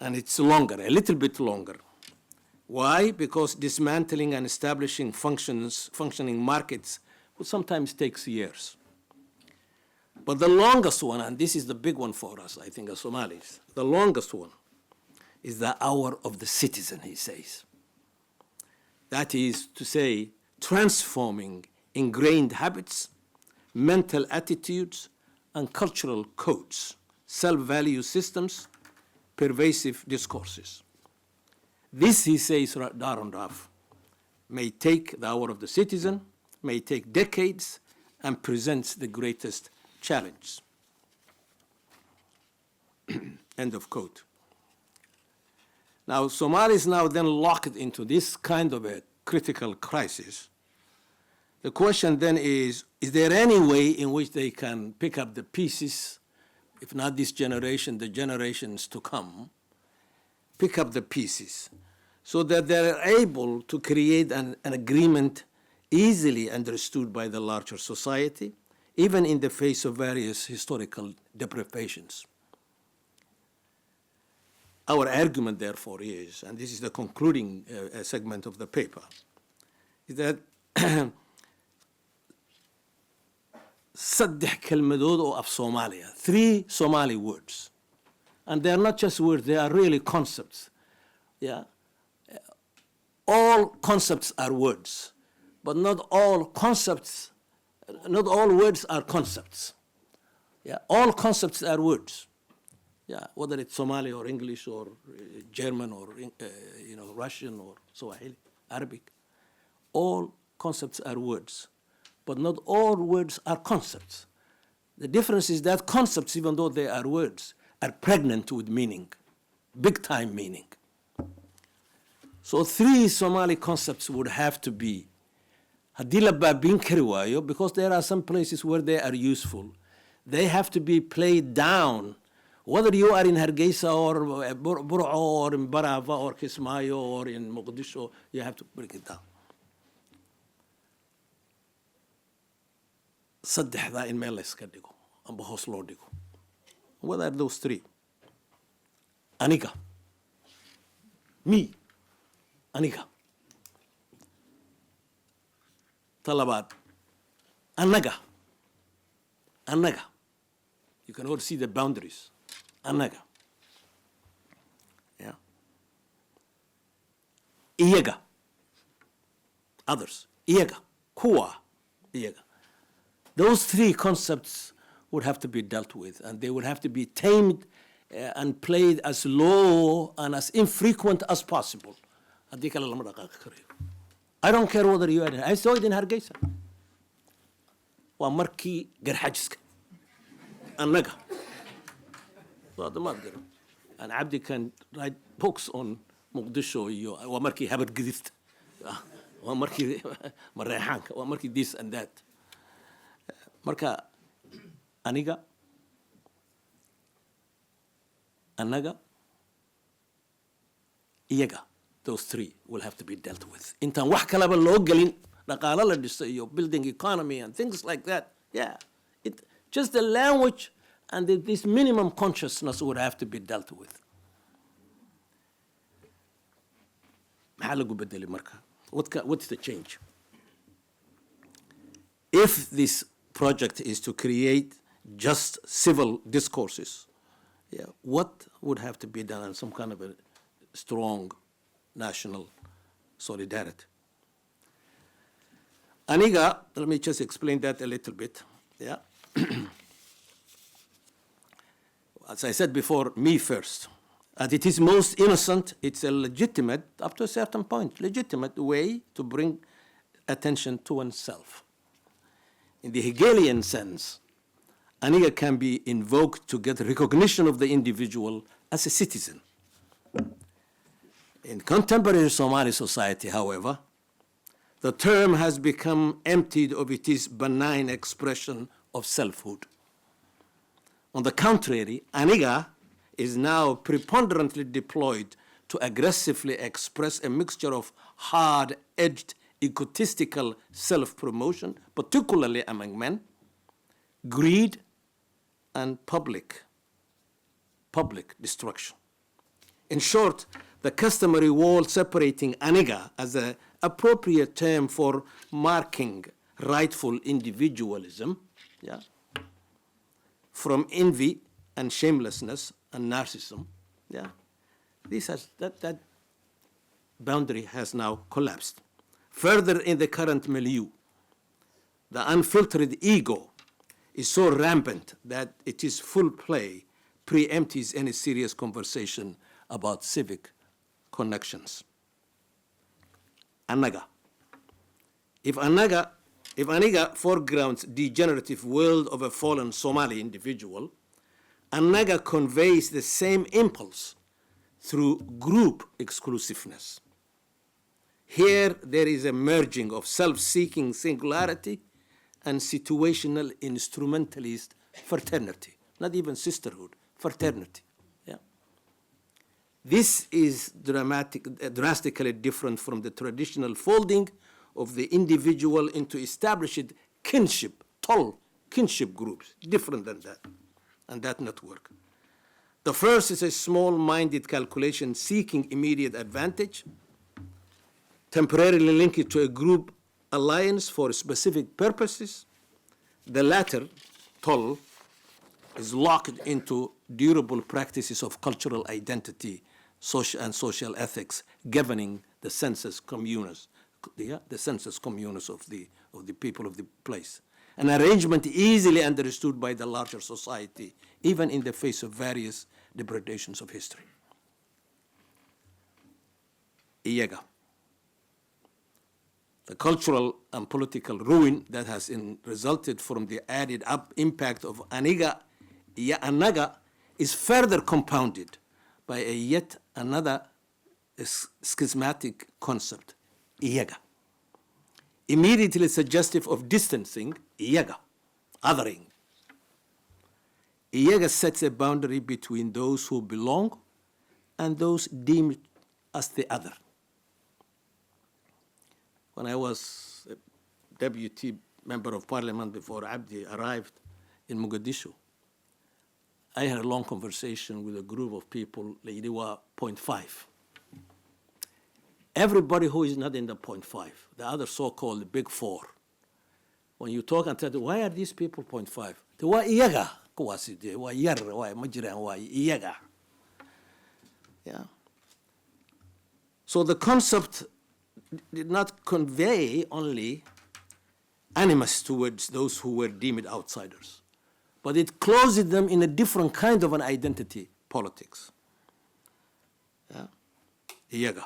And it's longer, a little bit longer. Why? Because dismantling and establishing functioning markets will sometimes takes years. But the longest one, and this is the big one for us, I think, as Somalis, the longest one is the hour of the citizen, he says. That is to say, transforming ingrained habits, mental attitudes, and cultural codes, self-value systems, pervasive discourses. This, he says, Darandaf, may take the hour of the citizen, may take decades, and presents the greatest challenge. End of quote. Now, Somalis now then locked into this kind of a critical crisis. The question then is there any way in which they can pick up the pieces, if not this generation, the generations to come, pick up the pieces so that they're able to create an agreement easily understood by the larger society, even in the face of various historical deprivations. Our argument, therefore, is, and this is the concluding segment of the paper, is that saddex kelmadood oo af Soomaaliya, 3 Somali words. And they're not just words, they are really concepts. Yeah? All concepts are words, but not all words are concepts. Yeah? All concepts are words. Yeah, whether it's Somali or English or German or Russian or Swahili, Arabic, all concepts are words, but not all words are concepts. The difference is that concepts, even though they are words, are pregnant with meaning, big-time meaning. So 3 Somali concepts would have to be haddii la baabin kari waayo, because there are some places where they are useful. They have to be played down. Whether you are in Hargeisa or Bur'o or in Barava or Kismayo or in Mogadishu, you have to break it down. Saddexda in meel la iska dhigo, amba hoos loo dhigo. What are those 3? Aniga. Me. Aniga. Talabaad. Annaga. Annaga. You can all see the boundaries. Annaga. Yeah. Iyaga. Others. Iyaga. Kuwa. Iyaga. Those 3 concepts would have to be dealt with, and they would have to be tamed and played as low and as infrequent as possible. I don't care whether you are in. I saw it in Hargeisa. Waa markii garxajiska. Annaga. And Abdi can write books on Mogadishu. Waa markii habar gidifta. Waa markii mareexaanka. Waa markii this and that. Marka aniga, annaga, iyaga, those 3 will have to be dealt with. Intaan wax kalaba loo gelin, dhaqaale la dhiso iyo building economy and things like that. Yeah, just the language and this minimum consciousness would have to be dealt with. maxaa lagu bedelay marka? What's the change? If this project is to create just civil discourses, yeah, what would have to be done on some kind of a strong national solidarity? Aniga, let me just explain that a little bit. Yeah. As I said before, me first. At its most innocent, it's a legitimate, up to a certain point, legitimate way to bring attention to oneself. In the Hegelian sense, Aniga can be invoked to get recognition of the individual as a citizen. In contemporary Somali society, however, the term has become emptied of its benign expression of selfhood. On the contrary, Aniga is now preponderantly deployed to aggressively express a mixture of hard-edged egotistical self-promotion, particularly among men, greed, and public destruction. In short, the customary wall separating Aniga as an appropriate term for marking rightful individualism, yeah, from envy and shamelessness and narcissism, yeah, that boundary has now collapsed. Further, in the current milieu, the unfiltered ego is so rampant that its full play preempts any serious conversation about civic connections. Anaga. If Aniga foregrounds degenerative world of a fallen Somali individual, Anaga conveys the same impulse through group exclusiveness. Here there is a merging of self-seeking singularity and situational instrumentalist fraternity, not even sisterhood, fraternity. Yeah. This is drastically different from the traditional folding of the individual into established kinship, tall kinship groups, different than that, and that network. The first is a small-minded calculation seeking immediate advantage, temporarily linked to a group alliance for specific purposes. The latter, tall, is locked into durable practices of cultural identity, social ethics governing the sensus communis, the sensus communis of the people of the place. An arrangement easily understood by the larger society, even in the face of various depredations of history. Iyaga. The cultural and political ruin that has resulted from the added up impact of Aniga is further compounded by a yet another schismatic concept, Iyaga. Immediately suggestive of distancing, Iyaga, othering. Iyaga sets a boundary between those who belong and those deemed as the other. When I was a deputy member of parliament before Abdi arrived in Mogadishu, I had a long conversation with a group of people, they were 0.5. Everybody who is not in the 0.5, the other so-called big four, when you talk and tell them, why are these people 0.5? They were iyaga, iyaga. Yeah. So the concept did not convey only animus towards those who were deemed outsiders, but it clothed them in a different kind of an identity politics. Yeah. Iyaga.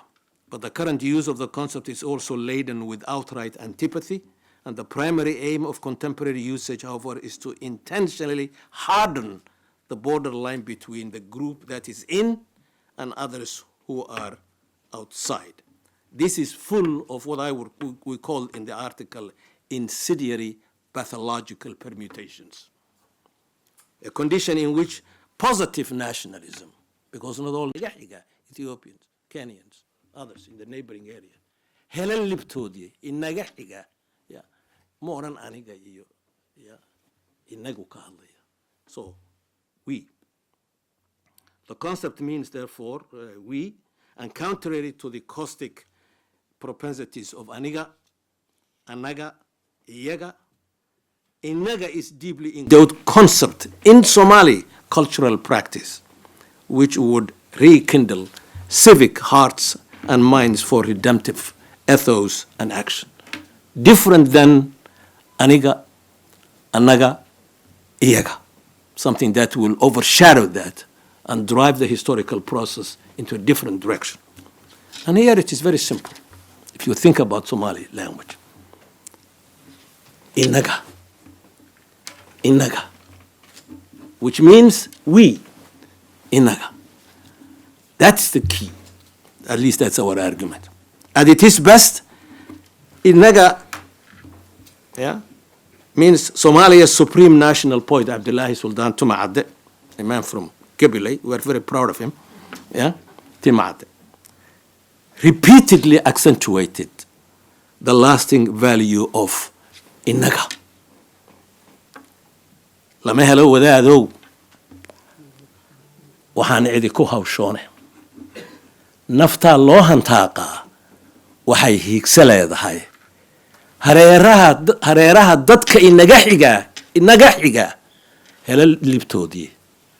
But the current use of the concept is also laden with outright antipathy, and the primary aim of contemporary usage, however, is to intentionally harden the borderline between the group that is in and others who are outside. This is full of what we call in the article incendiary pathological permutations, a condition in which positive nationalism, because not all Ethiopians, Kenyans, others in the neighboring area, Helen Liptodi, inaga xiga, yeah, mooran aniga iyo, yeah, inagu ka hadlaya. So, we. The concept means, therefore, we, and contrary to the caustic propensities of aniga, anaga, iyaga. Inaga is deeply endowed concept in Somali cultural practice, which would rekindle civic hearts and minds for redemptive ethos and action. Different than aniga, anaga, iyaga, something that will overshadow that and drive the historical process into a different direction. And here it is very simple, if you think about Somali language. Inaga, inaga, which means we, inaga. That's the key. At least that's our argument. At its best, inaga, yeah, means Somalia's supreme national poet, Abdullahi Sultan Tumaade, a man from Kabyle. We are very proud of him. Yeah, Tumaade repeatedly accentuated the lasting value of inaga. Lama helo wadaadow waxaan cidi ku hawshoone naftaa loo hantaaqaa waxay hiigsa leedahay hareeraha dadka inaga xiga hela libtoodii.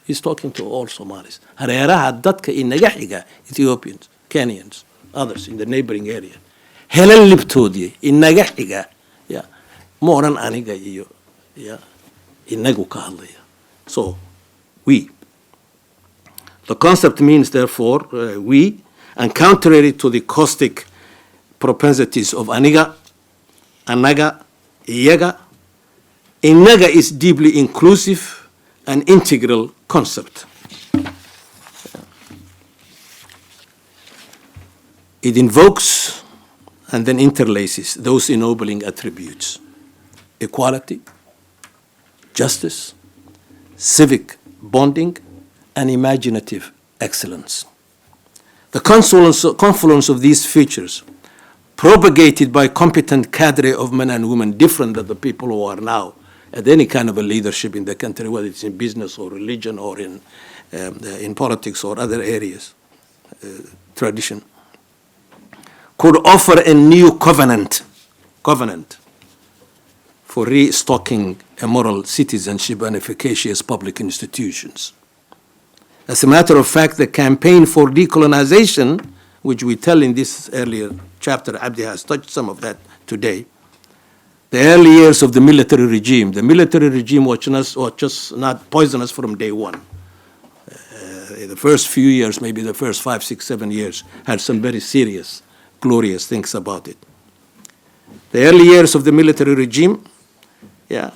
He's talking to all Somalis. Hareeraha dadka inaga xiga, Ethiopians, Kenyans, others in the neighboring area, hela libtoodii inaga xiga. Yeah, ma oran aniga iyo yeah inagu ka hadlaya. So we, the concept means therefore we, and contrary to the caustic propensities of aniga, anaga, iyaga, inaga is deeply inclusive and integral concept. It invokes and then interlaces those ennobling attributes: equality, justice, civic bonding, and imaginative excellence. The confluence of these features, propagated by competent cadre of men and women different than the people who are now at any kind of a leadership in the country, whether it's in business or religion or in politics or other areas, tradition, could offer a new covenant for restocking a moral citizenship and efficacious public institutions. As a matter of fact, the campaign for decolonization, which we tell in this earlier chapter, Abdi has touched some of that today, the early years of the military regime was just not poisonous from day one. The first few years, maybe the first 5, 6, 7 years, had some very serious, glorious things about it. The early years of the military regime, yeah,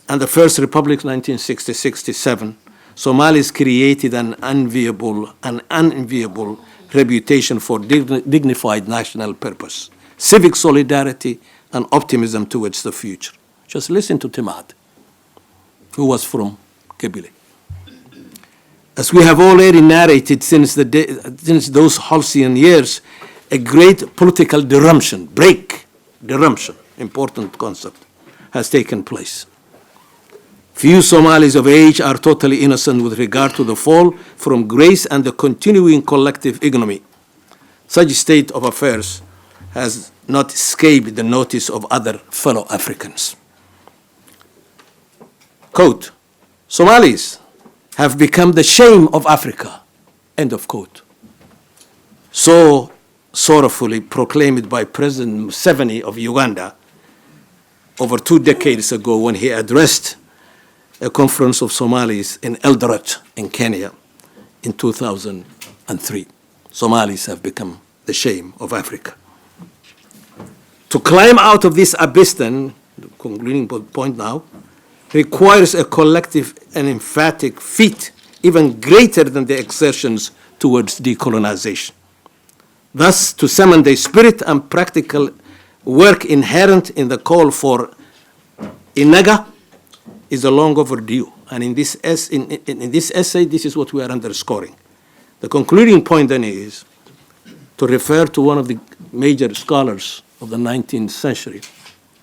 and the First Republic, 1960-67, Somalis created an unenviable reputation for dignified national purpose, civic solidarity, and optimism towards the future. Just listen to Timad, who was from Kabyle. As we have already narrated since those halcyon years, a great political derumtion, important concept, has taken place. Few Somalis of age are totally innocent with regard to the fall from grace and the continuing collective ignominy. Such state of affairs has not escaped the notice of other fellow Africans. Quote, Somalis have become the shame of Africa, end of quote. So sorrowfully proclaimed by President Museveni of Uganda over 2 decades ago when he addressed a conference of Somalis in Eldoret in Kenya in 2003. Somalis have become the shame of Africa. To climb out of this abyss, then, the concluding point now, requires a collective and emphatic feat even greater than the exertions towards decolonization. Thus, to summon the spirit and practical work inherent in the call for inaga is a long overdue. And in this essay, this is what we are underscoring. The concluding point then is to refer to one of the major scholars of the 19th century,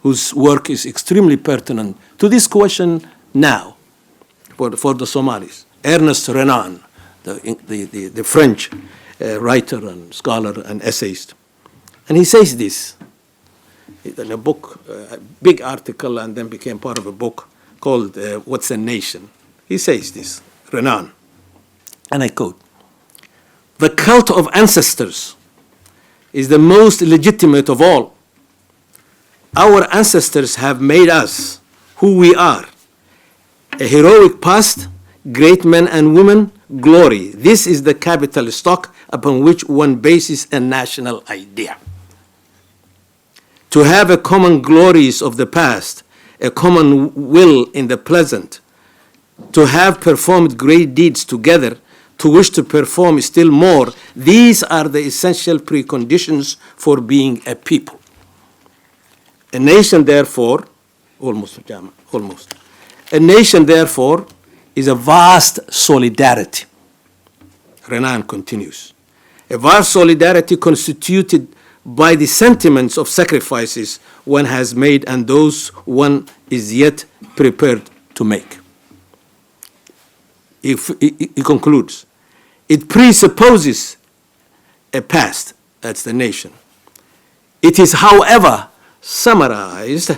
whose work is extremely pertinent to this question now for the Somalis. Ernest Renan, the French writer and scholar and essayist. And he says this in a book, a big article, and then became part of a book called What's a Nation? He says this, Renan, and I quote, "The cult of ancestors is the most legitimate of all. Our ancestors have made us who we are. A heroic past, great men and women, glory. This is the capital stock upon which one bases a national idea. To have a common glories of the past, a common will in the present, to have performed great deeds together, to wish to perform still more, these are the essential preconditions for being a people. A nation, therefore, almost, a nation, therefore, is a vast solidarity." Renan continues, "A vast solidarity constituted by the sentiments of sacrifices one has made and those one is yet prepared to make." He concludes, "It presupposes a past," that's the nation. "It is, however, summarized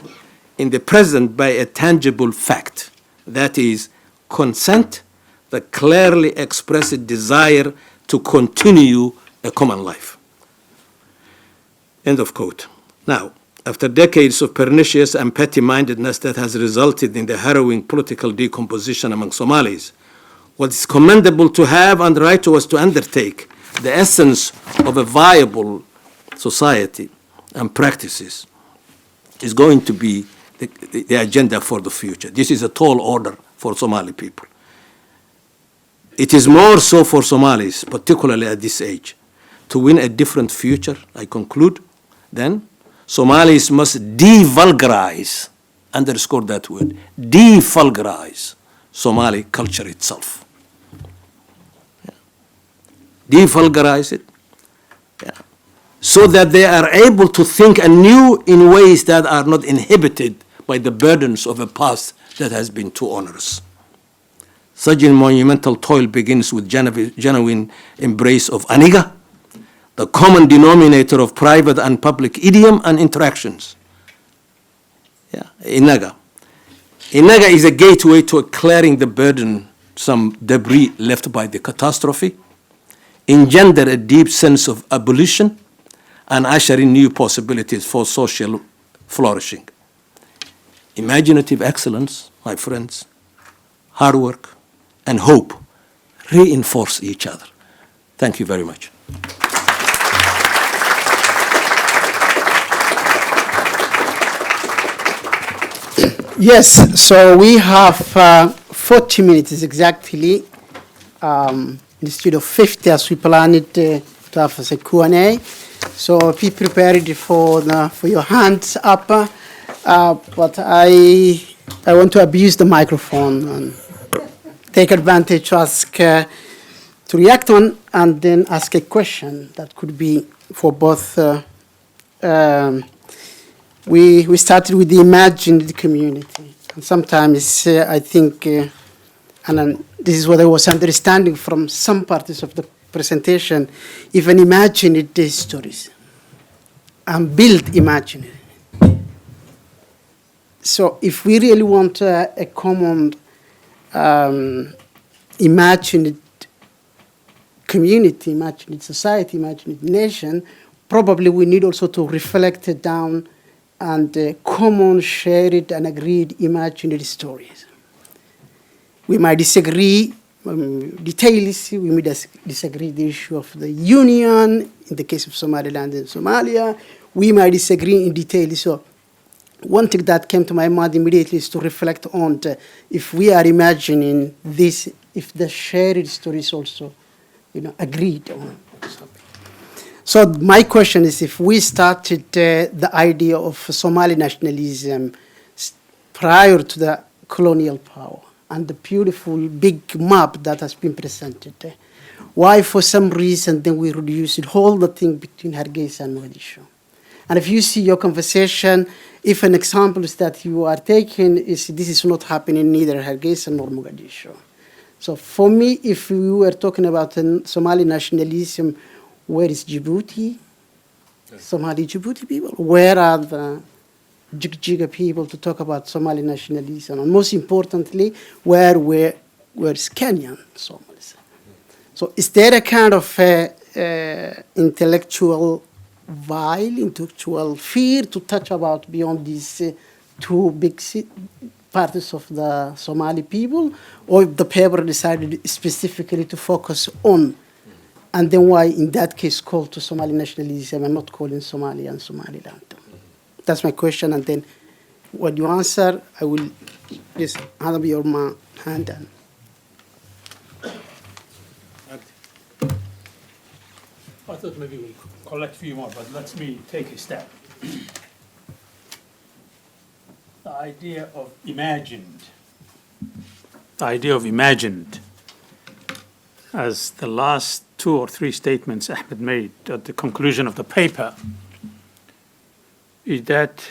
in the present by a tangible fact, that is, consent, the clearly expressed desire to continue a common life." End of quote. Now, after decades of pernicious and petty-mindedness that has resulted in the harrowing political decomposition among Somalis, what is commendable to have and right to us to undertake the essence of a viable society and practices is going to be the agenda for the future. This is a tall order for Somali people. It is more so for Somalis, particularly at this age. To win a different future, I conclude, then Somalis must devulgarize, underscore that word, devulgarize Somali culture itself. Devulgarize it, so that they are able to think anew in ways that are not inhibited by the burdens of a past that has been too onerous. Such a monumental toil begins with genuine embrace of aniga, the common denominator of private and public idiom and interactions. Inaga. Inaga is a gateway to clearing the burden, some debris left by the catastrophe, engender a deep sense of abolition, and usher in new possibilities for social flourishing. Imaginative excellence, my friends, hard work, and hope reinforce each other. Thank you very much. Yes, so we have 40 minutes exactly, instead of 50 as we planned to have as a Q&A. So be prepared for your hands up, but I want to abuse the microphone and take advantage to ask, to react on, and then ask a question that could be for both. We started with the imagined community, and sometimes I think, and this is what I was understanding from some parts of the presentation, even imagined the stories and build imaginary. So if we really want a common imagined community, imagined society, imagined nation, probably we need also to reflect it down and common, shared, and agreed imaginary stories. We might disagree details, we may disagree the issue of the union, in the case of Somaliland and Somalia, we might disagree in detail. So one thing that came to my mind immediately is to reflect on if we are imagining this, if the shared stories also, agreed on something. So my question is, if we started the idea of Somali nationalism prior to the colonial power and the beautiful big map that has been presented, why for some reason then we reduce it, hold the thing between Hargeisa and Mogadishu? And if you see your conversation, if an example is that you are taking is this is not happening neither Hargeisa nor Mogadishu. So for me, if we were talking about Somali nationalism, where is Djibouti? Somali Djibouti people? Where are the Jigjiga people to talk about Somali nationalism? And most importantly, where is Kenyan Somalis? So is there a kind of intellectual vile, intellectual fear to touch about beyond these two big parts of the Somali people, or the paper decided specifically to focus on, and then why in that case call to Somali nationalism and not calling Somalia and Somaliland? That's my question, and then when you answer, I will just hand up your hand. And I thought maybe we'll collect a few more, but let me take a step. The idea of imagined, as the last 2 or 3 statements Ahmed made at the conclusion of the paper, is that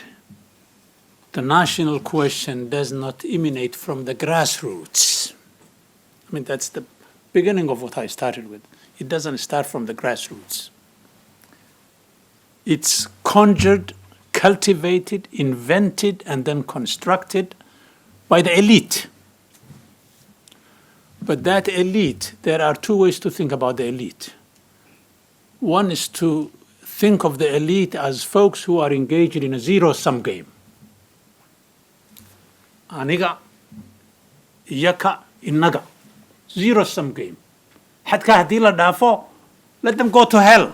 the national question does not emanate from the grassroots. I mean, that's the beginning of what I started with. It doesn't start from the grassroots. It's conjured, cultivated, invented, and then constructed by the elite. But that elite, there are 2 ways to think about the elite. One is to think of the elite as folks who are engaged in a zero-sum game. Aniga, yaka, innaga. Zero-sum game. Hadka hadii la dhaafo, let them go to hell.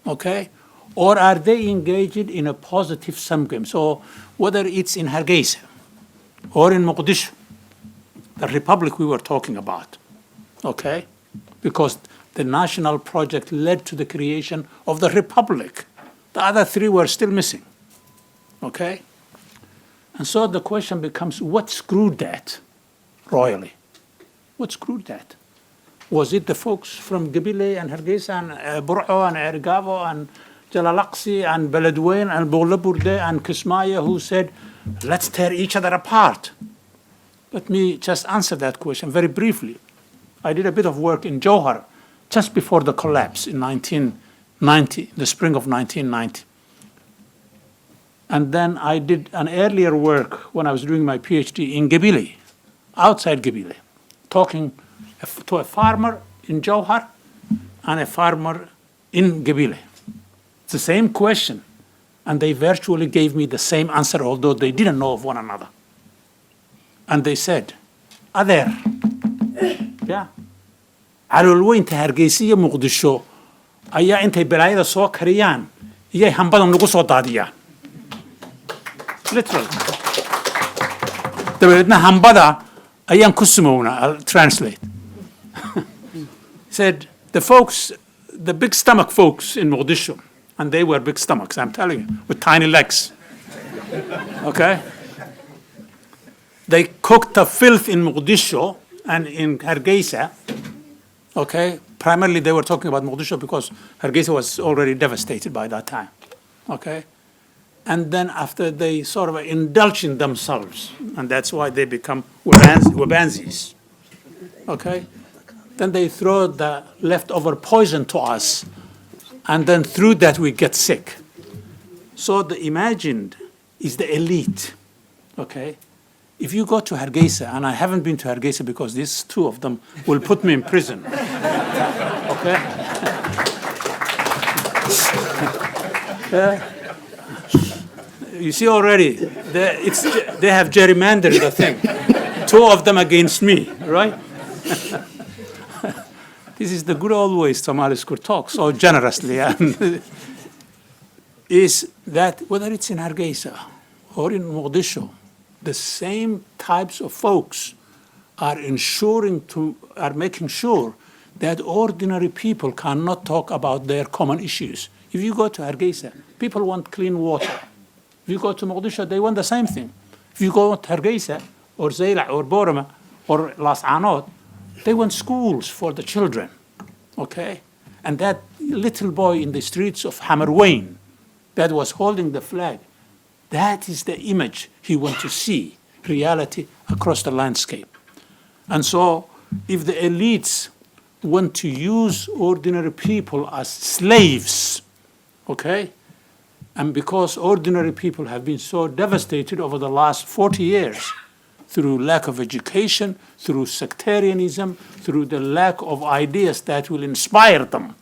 Okay? Or are they engaged in a positive sum game? So whether it's in Hargeisa or in Mogadishu, the republic we were talking about, okay? Because the national project led to the creation of the republic. The other 3 were still missing, okay? And so the question becomes, what screwed that royally? What screwed that? Was it the folks from Gabile and Hargeisa and Bur'o and Ergavo and Jalalaqsi and Beledweyne and Bowlaburde and Kismaya who said, let's tear each other apart? Let me just answer that question very briefly. I did a bit of work in Johor just before the collapse in 1990, the spring of 1990. And then I did an earlier work when I was doing my PhD in Gabile, outside Gabile, talking to a farmer in Johor and a farmer in Gabile. It's the same question, and they virtually gave me the same answer, although they didn't know of one another. And they said, Adeer, yeah, caloolweynta Hargeysa Muqdisho ayaa intay balaayada soo kariyaan iyay hambadan nagu soo daadiyaan. Literally. Dabeedna hambada ayaan ku sumownaa. I'll translate. Said, the folks, the big stomach folks in Mogadishu, and they were big stomachs, I'm telling you, with tiny legs. Okay? They cooked the filth in Mogadishu and in Hargeisa. Okay? Primarily they were talking about Mogadishu because Hargeisa was already devastated by that time. Okay? And then after they sort of indulge in themselves, and that's why they become Wabanzis. Okay? Then they throw the leftover poison to us, and then through that we get sick. So the imagined is the elite. Okay? If you go to Hargeisa, and I haven't been to Hargeisa because these 2 of them will put me in prison. Okay? You see already, they have gerrymandered the thing. 2 of them against me, right? This is the good old way Somalis could talk so generously. Is that whether it's in Hargeisa or in Mogadishu, the same types of folks are making sure that ordinary people cannot talk about their common issues. If you go to Hargeisa, people want clean water. If you go to Mogadishu, they want the same thing. If you go to Hargeisa or Zayla or Borama or Las Anod, they want schools for the children. Okay? And that little boy in the streets of Hamerwain that was holding the flag, that is the image he wants to see, reality across the landscape. And so if the elites want to use ordinary people as slaves, okay? And because ordinary people have been so devastated over the last 40 years through lack of education, through sectarianism, through the lack of ideas that will inspire them,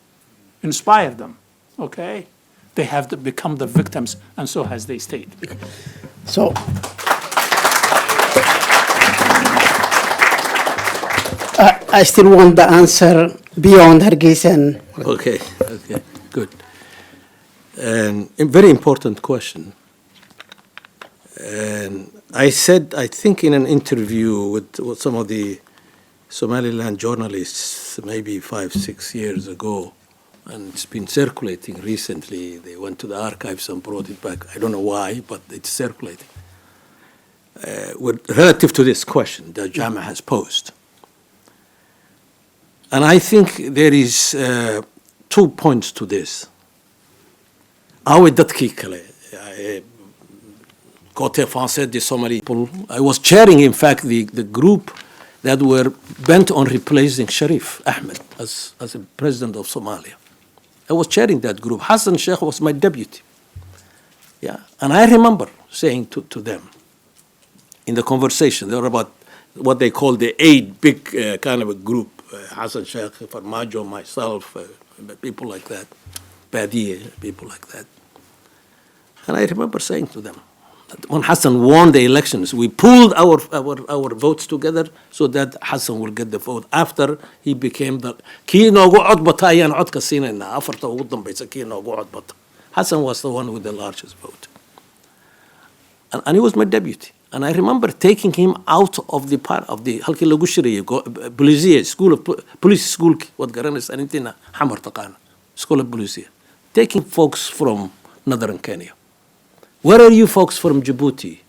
okay? They have become the victims, and so has the state. So, I still want the answer beyond Hargeisa. Okay, good. And a very important question. And I said, I think in an interview with some of the Somaliland journalists, maybe 5-6 years ago, and it's been circulating recently. They went to the archives and brought it back. I don't know why, but it's circulating. Relative to this question that Jama has posed. And I think there is 2 points to this. Côté français des Somali people. I was chairing, in fact, the group that were bent on replacing Sharif Ahmed as a president of Somalia. I was chairing that group. Hassan Sheikh was my deputy. Yeah, and I remember saying to them in the conversation, they were about what they call the 8 big kind of a group, Hassan Sheikh, Farmajo, myself, people like that, Badi, people like that. And I remember saying to them, that when Hassan won the elections, we pooled our votes together so that Hassan will get the vote after he became the Hassan was the one with the largest vote. And he was my deputy. And I remember taking him out of the part of the halkii lagu shirayay police school of police school what garanaysa arintina xamar taqaana school of police, taking folks from northern Kenya. Where are you folks from Djibouti?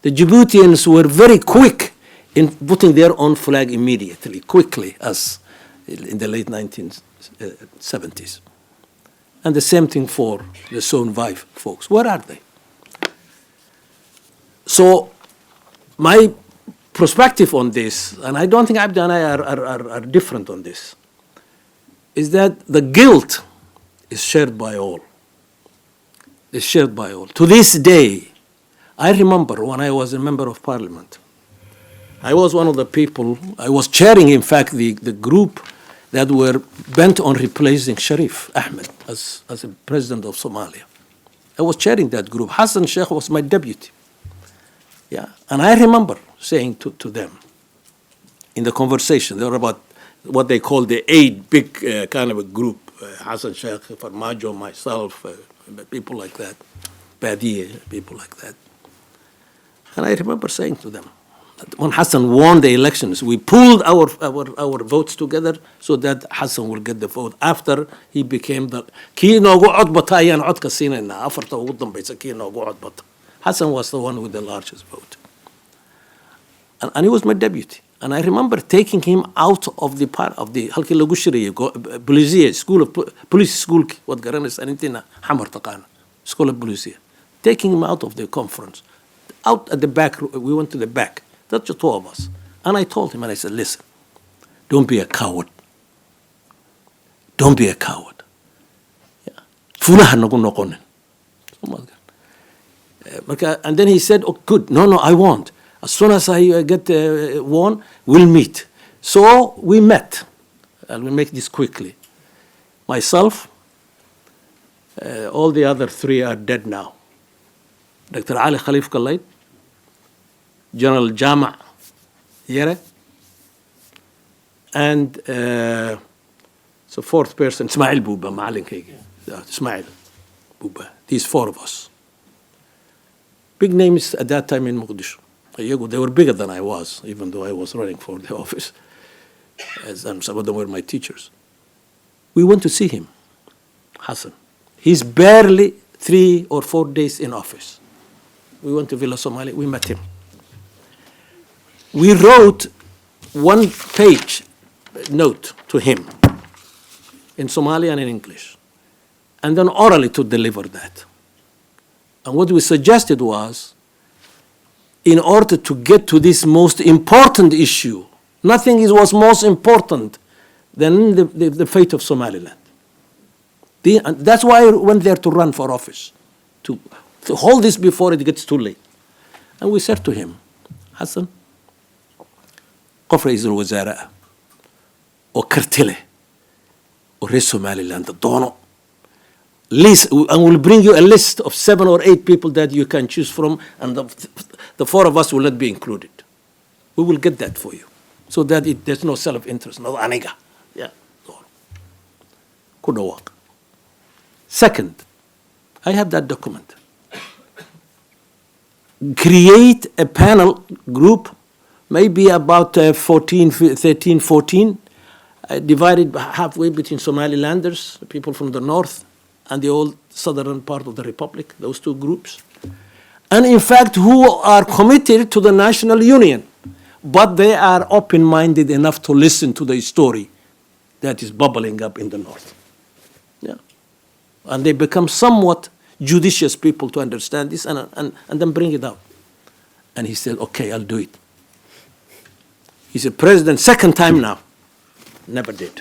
The Djiboutians were very quick in putting their own flag immediately, quickly, as in the late 1970s. And the same thing for the Songhai folks. Where are they? So my perspective on this, and I don't think Abdi and I are different on this, is that the guilt is shared by all. It's shared by all. To this day, I remember when I was a member of parliament, I was one of the people, I was chairing, in fact, the group that were bent on replacing Sharif Ahmed as a president of Somalia. I was chairing that group. Hassan Sheikh was my deputy. Yeah, and I remember saying to them in the conversation, they were about what they call the 8 big kind of a group, Hassan Sheikh, Farmajo, myself, people like that, Badi, people like that. And I remember saying to them, that when Hassan won the elections, we pooled our votes together so that Hassan will get the vote after he became the Hassan was the one with the largest vote. And he was my deputy. And I remember taking him out of the part of the halkii lagu shirayay police school of police school what garanaysa arintina xamar taqaana school of police, taking him out of the conference, out at the back. We went to the back. That's the 2 of us. And I told him, and I said, listen, don't be a coward. Don't be a coward. Fulaha nagu noqonin. And then he said, oh, good. No, I won't. As soon as I get won, we'll meet. So we met. And we'll make this quickly. Myself, all the other 3 are dead now. Dr. Ali Khalif Kalaid, General Jama Yere, and so 4th person, Ismail Buba, Ma'alin Kege. Ismail Buba. These 4 of us. Big names at that time in Mogadishu. They were bigger than I was, even though I was running for the office. And some of them were my teachers. We went to see him, Hassan. He's barely 3 or 4 days in office. We went to Villa Somali, we met him. We wrote 1-page note to him in Somali and in English, and then orally to deliver that. And what we suggested was, in order to get to this most important issue, nothing was most important than the fate of Somaliland. And that's why I went there to run for office, to hold this before it gets too late. And we said to him, Hassan, qof ra'iisul wasaare ah oo karti leh oo reer Somaliland doono. List, and we'll bring you a list of 7 or 8 people that you can choose from, and the 4 of us will not be included. We will get that for you, so that there's no self-interest, no aniga. Yeah. Ku dhawaaq. Second, I have that document. Create a panel group, maybe about 13, 14, divided halfway between Somalilanders, people from the north, and the old southern part of the republic, those 2 groups. And in fact, who are committed to the national union, but they are open-minded enough to listen to the story that is bubbling up in the north. Yeah. And they become somewhat judicious people to understand this and then bring it out. And he said, okay, I'll do it. He's a president, 2nd time now. Never did.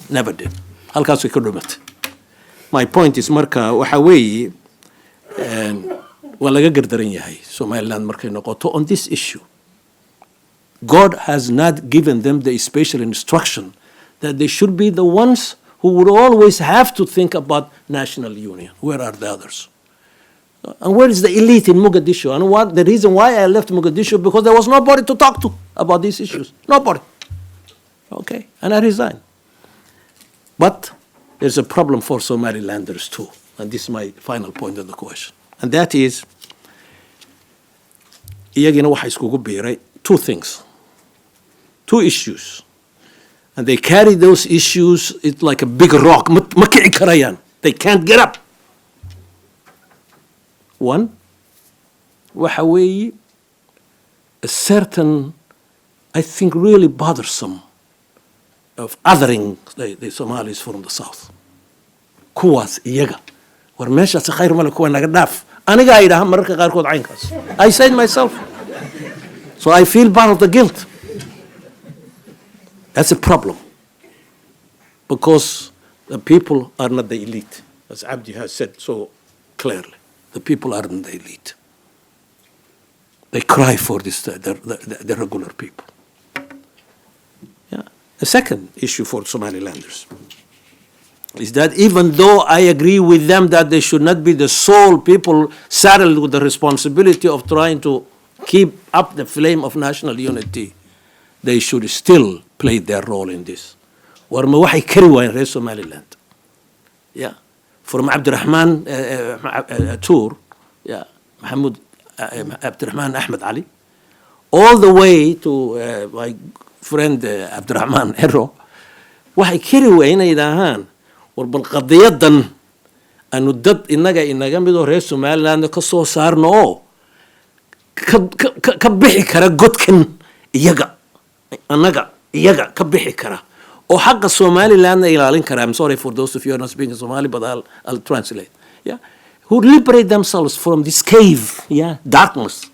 Never did. Halkaas way ka dhumatay. My point is, marka waxa weeye waa laga gardaran yahay Somaliland markay noqoto on this issue. God has not given them the special instruction that they should be the ones who would always have to think about national union. Where are the others? And where is the elite in Mogadishu? And the reason why I left Mogadishu, because there was nobody to talk to about these issues. Nobody. Okay, and I resigned. But there's a problem for Somalilanders too, and this is my final point of the question. And that is, iyagina waxa iskugu biiray 2 things, 2 issues. And they carry those issues, it's like a big rock. Ma kici karayaan. They can't get up. One, waxa weeye a certain, I think, really bothersome of othering the Somalis from the south. Kuwaas iyaga. War meeshaas khayr male kuwa naga dhaaf. Aniga ayidhaha mararka qaarkood caynkaas. I said myself. So I feel part of the guilt. That's a problem. Because the people are not the elite. As Abdi has said so clearly. The people aren't the elite. They cry for this, the regular people. Yeah. The second issue for Somalilanders is that even though I agree with them that they should not be the sole people saddled with the responsibility of trying to keep up the flame of national unity, they should still play their role in this. War ma waxay kari waayeen reer Somaliland. Yeah. From Abdurrahman Tour, yeah, Mahmoud Abdurrahman Ahmed Ali, all the way to my friend Abdurrahman Erro, waxay kari waayeen inay yidhaahaan war bal qadiyadan aanu dad inaga midoo reer Somaliland ka soo saarno oo ka bixi kara godkan iyaga anaga iyaga ka bixi kara. oo xaqa Somaliland ilaalin kara. I'm sorry for those of you who are not speaking Somali, but I'll translate. Yeah, who liberate themselves from this cave, yeah, darkness,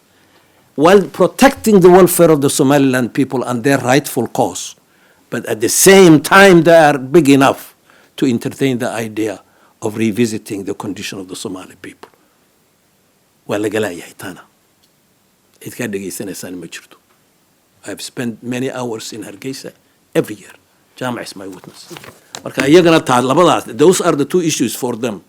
while protecting the welfare of the Somaliland people and their rightful cause. But at the same time, they are big enough to entertain the idea of revisiting the condition of the Somali people. Well, I've spent many hours in Hargeisa every year. Jama is my witness. Those are the 2 issues for them.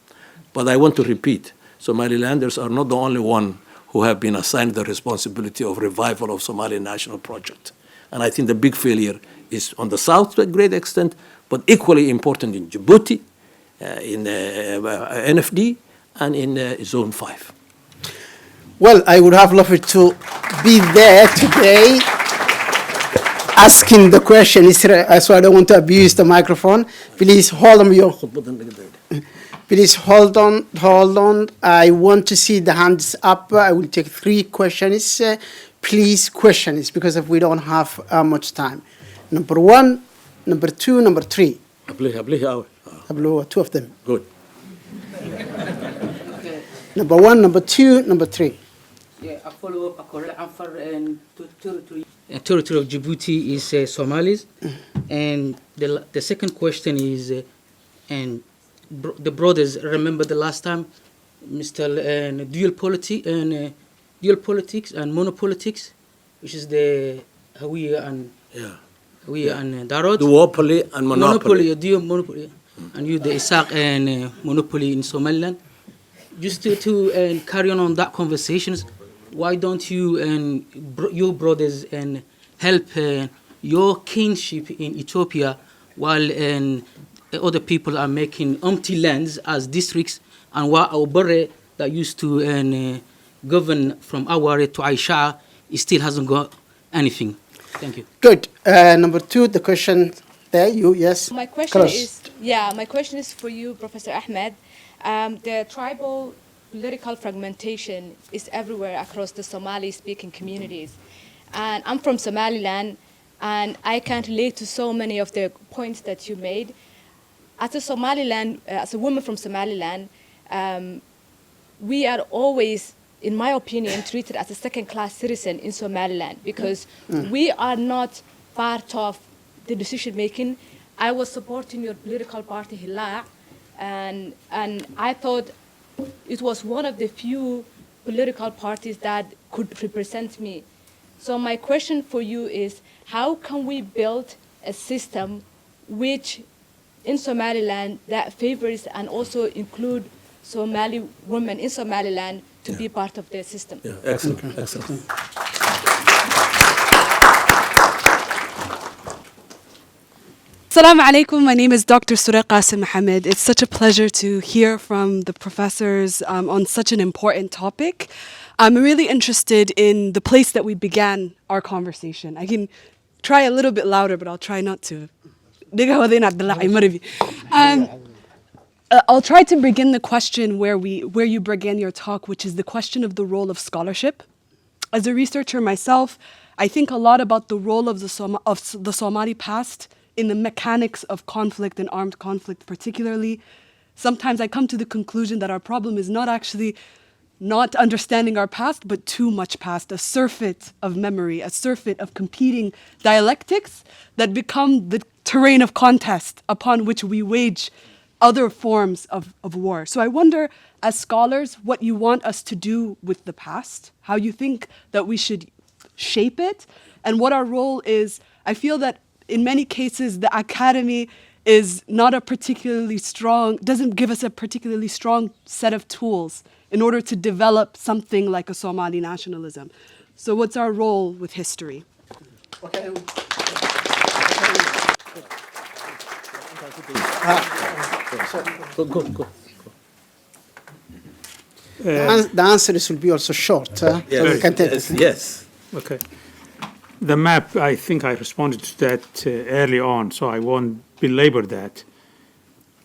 But I want to repeat, Somalilanders are not the only one who have been assigned the responsibility of revival of Somali National Project. And I think the big failure is on the south to a great extent, but equally important in Djibouti, in NFD, and in Zone 5. Well, I would have loved to be there today asking the question, so I don't want to abuse the microphone. Please hold on. Please hold on. I want to see the hands up. I will take 3 questions. Please questions, because if we don't have much time. Number 1, number 2, number 3. 2 of them. Good. Number 1, number 2, number 3. Yeah, a follow-up, a correct answer, and territory of Djibouti is Somalis. And the second question is, and the brothers, remember the last time, Mr. Dual politics and monopolitics, which is the Hawiya and Darod. Duopoly and monopoly. Monopoly, and you the Isaac and monopoly in Somaliland. Just to carry on that conversations, why don't you and your brothers and help your kinship in Ethiopia while other people are making empty lands as districts, and while our Barre that used to govern from Aware to Aisha still hasn't got anything. Thank you. Good. Number two, the question there, you, yes. My question Close. my question is for you, Professor Ahmed. The tribal political fragmentation is everywhere across the Somali-speaking communities. And I'm from Somaliland, and I can relate to so many of the points that you made. As a woman from Somaliland, we are always, in my opinion, treated as a second-class citizen in Somaliland because we are not part of the decision-making. I was supporting your political party, Hila, and I thought it was one of the few political parties that could represent me. So my question for you is, how can we build a system which, in Somaliland, that favors and also include Somali women in Somaliland to be part of the system? Yeah, excellent, excellent. Assalamu alaikum. My name is Dr. Surah Qasim Mohammed. It's such a pleasure to hear from the professors on such an important topic. I'm really interested in the place that we began our conversation. I can try a little bit louder, but I'll try not to. I'll try to begin the question where you began your talk, which is the question of the role of scholarship. As a researcher myself, I think a lot about the role of the Somali past in the mechanics of conflict and armed conflict particularly. Sometimes I come to the conclusion that our problem is not actually not understanding our past, but too much past, a surfeit of memory, a surfeit of competing dialectics that become the terrain of contest upon which we wage other forms of war. So I wonder, as scholars, what you want us to do with the past, how you think that we should shape it, and what our role is. I feel that in many cases, the academy is not a particularly strong, doesn't give us a particularly strong set of tools in order to develop something like a Somali nationalism. So what's our role with history? Okay. Go. The answers will be also short. So we can take it. Yes. Okay. The map, I think I responded to that early on, so I won't belabor that.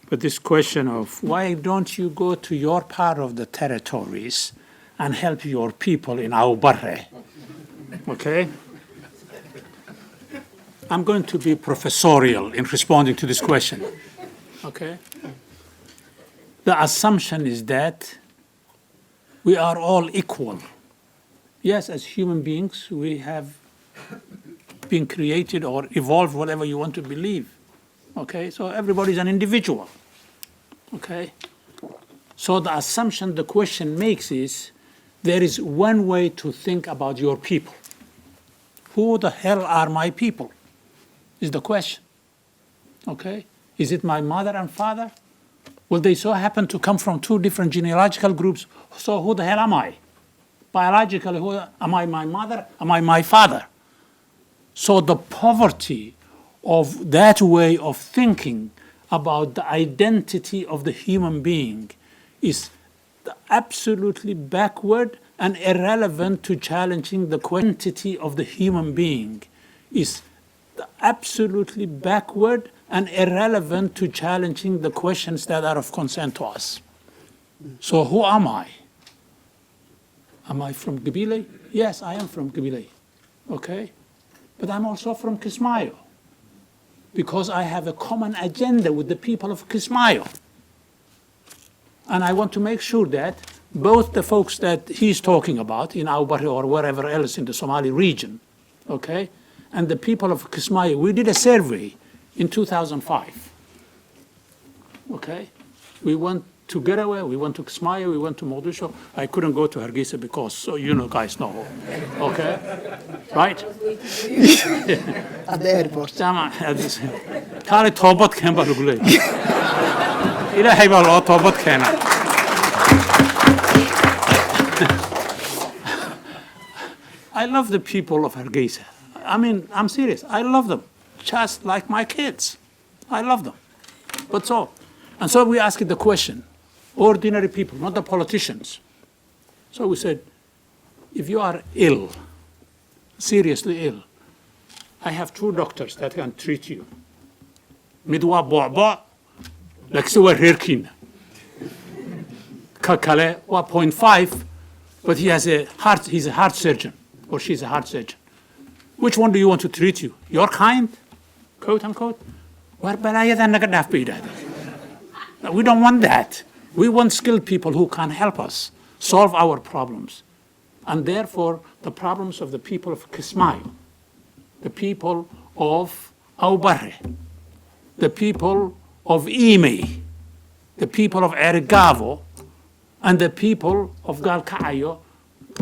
But this question of why don't you go to your part of the territories and help your people in our Barre? Okay? I'm going to be professorial in responding to this question. Okay? The assumption is that we are all equal. Yes, as human beings, we have been created or evolved, whatever you want to believe. Okay, so everybody's an individual. Okay, so the assumption the question makes is there is one way to think about your people. Who the hell are my people? Is the question. Okay, is it my mother and father? Well, they so happen to come from two different genealogical groups. So who the hell am I? Biologically, am I my mother? Am I my father? So the poverty of that way of thinking about the identity of the human being is absolutely backward and irrelevant to challenging the quantity of the human being is absolutely backward and irrelevant to challenging the questions that are of concern to us. So who am I? Am I from Gabile? Yes, I am from Gabile. Okay? But I'm also from Kismayo because I have a common agenda with the people of Kismayo. And I want to make sure that both the folks that he's talking about in Awbari or wherever else in the Somali region, okay, and the people of Kismayo, we did a survey in 2005, okay? We went to Garowe, we went to Kismayo, we went to Mogadishu. I couldn't go to Hargeisa because, so you know, guys know, okay? Right? At the airport. Kale tobat ken ba lagu leeyahay. Ilaahay baa loo toobad keenay. I love the people of Hargeisa. I mean, I'm serious. I love them, just like my kids. I love them. But so, and so we asked the question, ordinary people, not the politicians. So we said, if you are ill, seriously ill, I have 2 doctors that can treat you. Midwa bo'ba, like so we're reerkin. Kakale wa 0.5, but he's a heart surgeon, or she's a heart surgeon. Which one do you want to treat you? Your kind, quote unquote. We don't want that. We want skilled people who can help us solve our problems. And therefore, the problems of the people of Kismayo, the people of Awbari, the people of Ime, the people of Erigavo, and the people of Galkayo,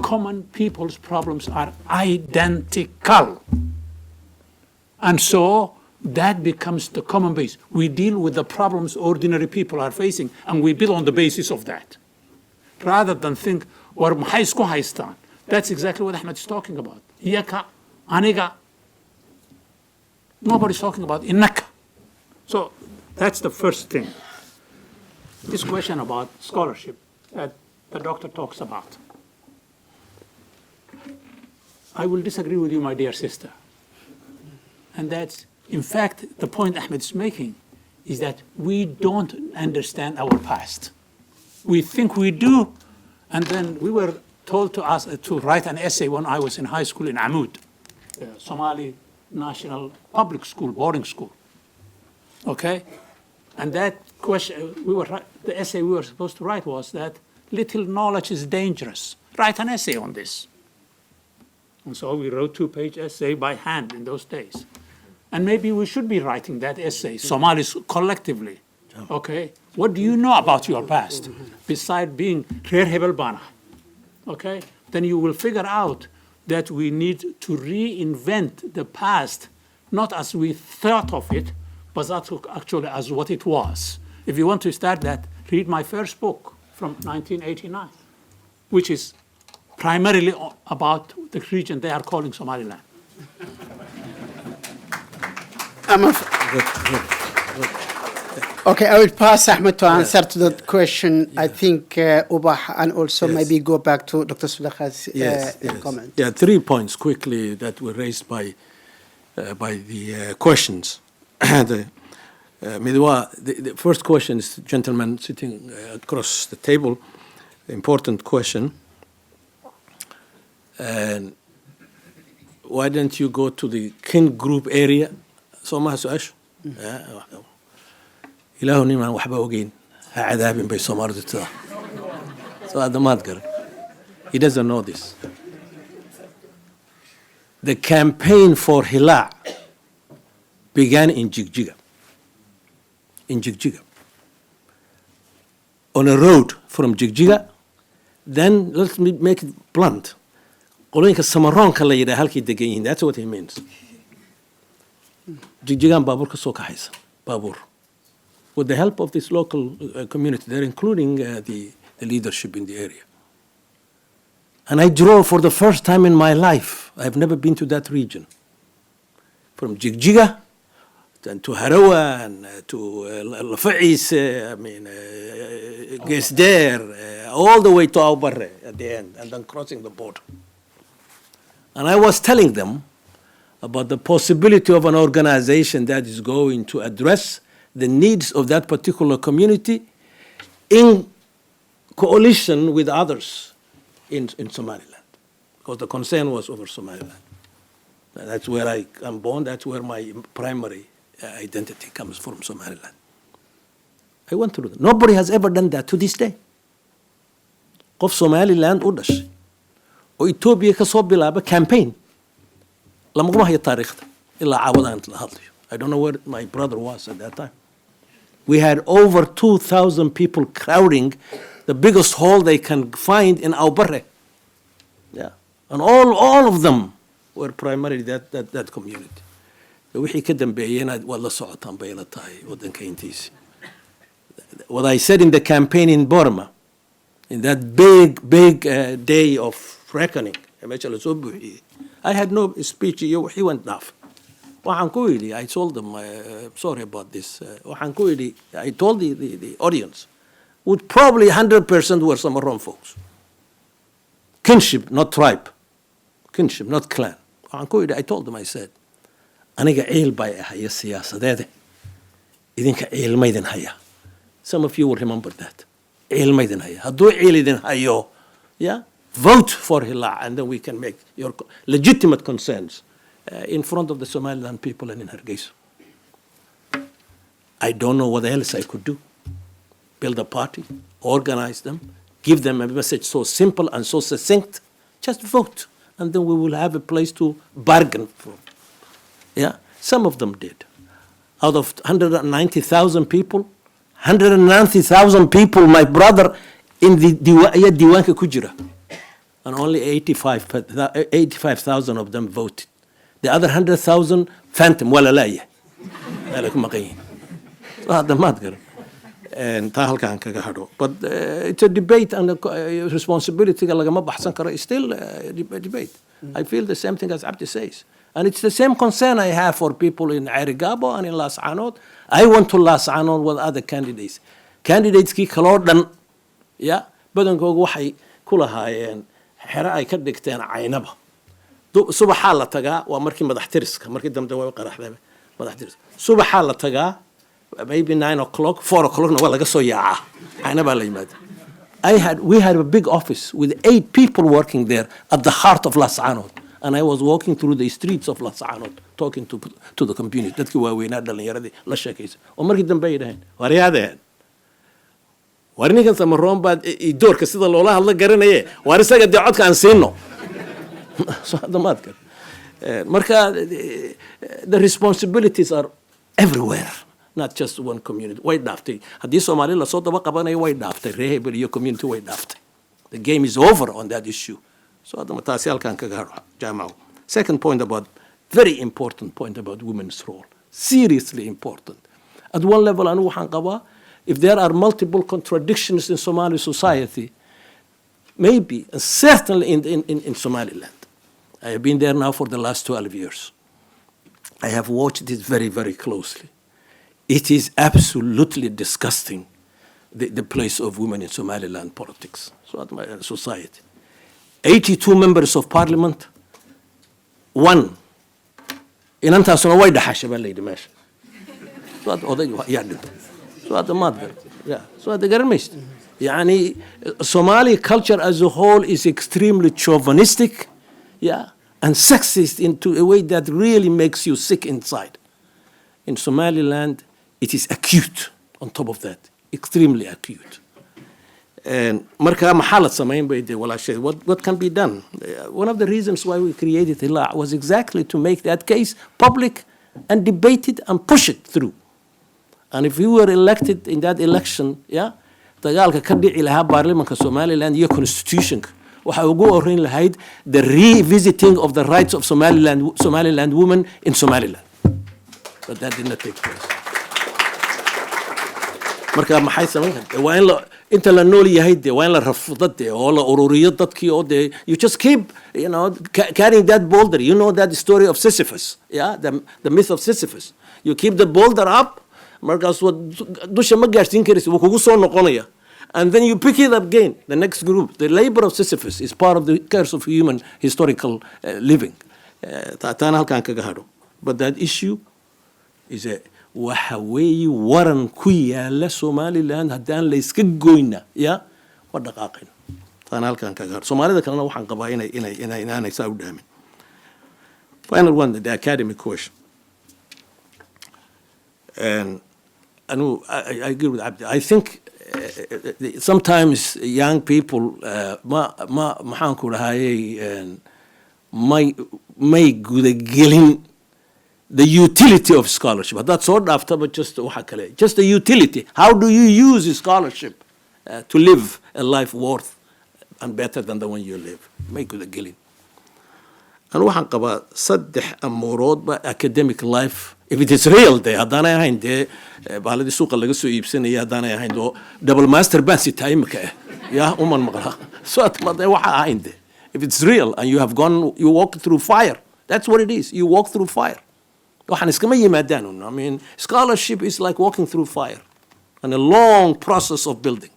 common people's problems are identical. And so that becomes the common base. We deal with the problems ordinary people are facing, and we build on the basis of that. Rather than think, war maxay isku haystaan? That's exactly what Ahmed is talking about. Iyaka, aniga. Nobody's talking about innaka. So that's the first thing. This question about scholarship that the doctor talks about. I will disagree with you, my dear sister. And that's, in fact, the point Ahmed is making is that we don't understand our past. We think we do, and then we were told to us to write an essay when I was in high school in Amud, the Somali National Public School, boarding school. Okay? And that question, the essay we were supposed to write was that little knowledge is dangerous. Write an essay on this. And so we wrote 2-page essay by hand in those days. And maybe we should be writing that essay, Somalis collectively. Okay? What do you know about your past? Besides being Reer Hebel Bana. Okay? Then you will figure out that we need to reinvent the past, not as we thought of it, but actually as what it was. If you want to start that, read my first book from 1989, which is primarily about the region they are calling Somaliland. Okay, I will pass Ahmed to answer to that question. I think Ubah, and also maybe go back to Dr. Sulekha's comment. Yeah, 3 points quickly that were raised by the questions. Midwa, the first question is the gentleman sitting across the table, important question. And why don't you go to the kin group area? So ma su'ash. Ilaahu niman waxba ogeyn ha cadaabin bay Soomaalidu taa. So adamaad gar. He doesn't know this. The campaign for Hila began in Jigjiga. In Jigjiga. On a road from Jigjiga, then let me make it blunt. Qoloyinka Samaroonka la yidhaa halkay degan yihiin. That's what he means. Jigjigan baabuur ka soo kaxaysa. Baabuur. With the help of this local community, they're including the leadership in the area. And I drove for the first time in my life. I've never been to that region. From Jigjiga and to Harawa and to Lafa'is, Gesder, all the way to Awbari at the end, and then crossing the border. And I was telling them about the possibility of an organization that is going to address the needs of that particular community in coalition with others in Somaliland, because the concern was over Somaliland. That's where I am born. That's where my primary identity comes from, Somaliland. I went through that. Nobody has ever done that to this day. qof Somaliland u dhashay oo Ethiopia ka soo bilaaba campaign lama hayo taariikhda ilaa caawadaan la hadlayo. I don't know where my brother was at that time. We had over 2,000 people crowding the biggest hall they can find in Aubarre. Yeah. And all of them were primarily that community. Wixii ka dambeeyayna waa la socotaan bay la tahay waddanka intiisa. What I said in the campaign in Burma, in that big day of reckoning, I had no speech. He went off. I told them, sorry about this. I told the audience, would probably 100% were Samaron folks. Kinship, not tribe. Kinship, not clan. I told them, I said, aniga ceel bay ahaya siyaasadeeda idinka ceel ma idin haya. Some of you will remember that. Ceel ma idin haya. Hadduu ceel idin hayo, yeah, vote for Hila, and then we can make your legitimate concerns in front of the Somaliland people and in Hargeisa. I don't know what else I could do. Build a party, organize them, give them a message so simple and so succinct. Just vote, and then we will have a place to bargain from. Yeah, some of them did. Out of 190,000 people, 190,000 people, my brother, in the Diwanka Kujira, and only 85,000 of them voted. The other 100,000 phantom, wala laye. And but it's a debate and a responsibility. It's still a debate. I feel the same thing as Abdi says. And it's the same concern I have for people in Arigabo and in Las Anod. I went to Las Anod with other candidates. Candidates ki kalordan, yeah, badankoogu waxay ku lahaayeen xero ay ka dhigteen caynaba. Subaxa la tagaa waa markii madaxtiriska, markii dambe way qaraxday madaxtiriska. Subaxa la tagaa maybe 9 o'clock, 4 o'clock na waa laga soo yaacaa. Caynaba la yimaada. We had a big office with 8 people working there at the heart of Las Anod. And I was walking through the streets of Las Anod, talking to the community. Dadkii waaweynaa dhalinyaradii la sheekaysa. Oo markii dambe ay dhaheen, waryaadeen. War ninkan Samaroon baad doorka sida loola hadla garanaye. War isaga dee codka aan siino. Marka, the responsibilities are everywhere, not just one community. Way dhaaftay. Haddii Soomaali la soo daba qabanayo way dhaaftay. Reer Hebel iyo community way dhaaftay. The game is over on that issue. So second point very important point about women's role. Seriously important. At one level, if there are multiple contradictions in Somali society, maybe, and certainly in Somaliland. I have been there now for the last 12 years. I have watched it very, very closely. It is absolutely disgusting, the place of women in Somaliland politics, society. 82 members of parliament, 1. inantaasuna way dhaxashay baa la yidhi meesha. So odayga yaa dhintay. So hadda maad garan. Yeah. So hadda garan maysid. Yani Somali culture as a whole is extremely chauvinistic, yeah, and sexist into a way that really makes you sick inside. In Somaliland, it is acute on top of that, extremely acute. And marka maxalad samayn bay de walaashay, what can be done? One of the reasons why we created Hila was exactly to make that case public and debate it and push it through. And if you were elected in that election, yeah, dagaalka ka dhici lahaa baarlamaanka Somaliland iyo constitution waxa ugu horeyn lahayd the revisiting of the rights of Somaliland women in Somaliland. But that did not take place. Marka maxay samayn waa in la inta la nool yahay de waa in la rafdo de oo la ururiyo dadkii oo de you just keep, you know, carrying that boulder. You know that story of Sisyphus, yeah, the myth of Sisyphus. You keep the boulder up, markaas dusha ma gaarsiin karaysid wuu kugu soo noqonaya. And then you pick it up again, the next group. The labor of Sisyphus is part of the curse of human historical living. But that issue is a waxa weeye waran ku yaala Somaliland haddaan la iska goyna, ya waa dhaqaaqin. Taan halkan kaga hadho. Soomaalida kalena waxaan qabaa inay saa u dhaamin. Final one, the academic question. And I agree with Abdi. I think sometimes young people maxaan ku dhahayay may gudagelin the utility of scholarship. Haddaad soo dhaaftaba just waxa kale, just the utility. How do you use scholarship to live a life worth and better than the one you live? May gudagelin. Anu waxaan qabaa saddex amuuroodba academic life, if it is real dee haddaanay ahayn dee bahladii suuqa laga soo iibsanaya haddaanay ahayn oo double master baan sitaa imika yaa uman maqlaa so atmadee waxa ahayn dee if it's real and you have gone, you walk through fire, that's what it is, you walk through fire. waxaan iskama yimaadaan. I mean, scholarship is like walking through fire and a long process of building.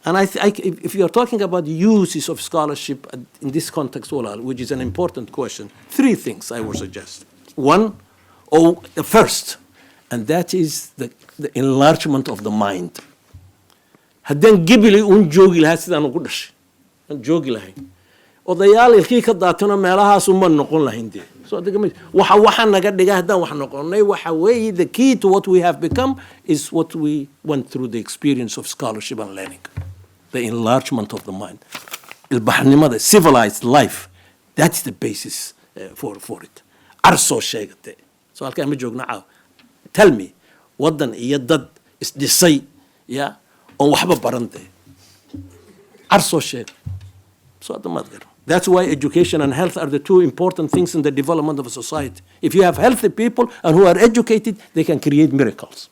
And if you're talking about uses of scholarship in this context, which is an important question, three things I would suggest. One, the first, and that is the enlargement of the mind. Haddaan gibili joogi lahaa sidaan ugu dhashay, aan joogi lahayn. Odayaal ilkii ka daatana meelahaas uma noqon lahayn dee. So waxa naga dhiga haddaan wax noqonnay waxa weeye the key to what we have become is what we went through the experience of scholarship and learning. The enlargement of the mind. Ilbaxnimada, civilized life, that's the basis for it. Arsoo sheegate. So halkaan ma joogna caaw. Tell me, waddan iyo dad isdhisay ya oon waxba baran dee. Arsoo sheeg. So that's why education and health are the two important things in the development of a society. If you have healthy people and who are educated, they can create miracles.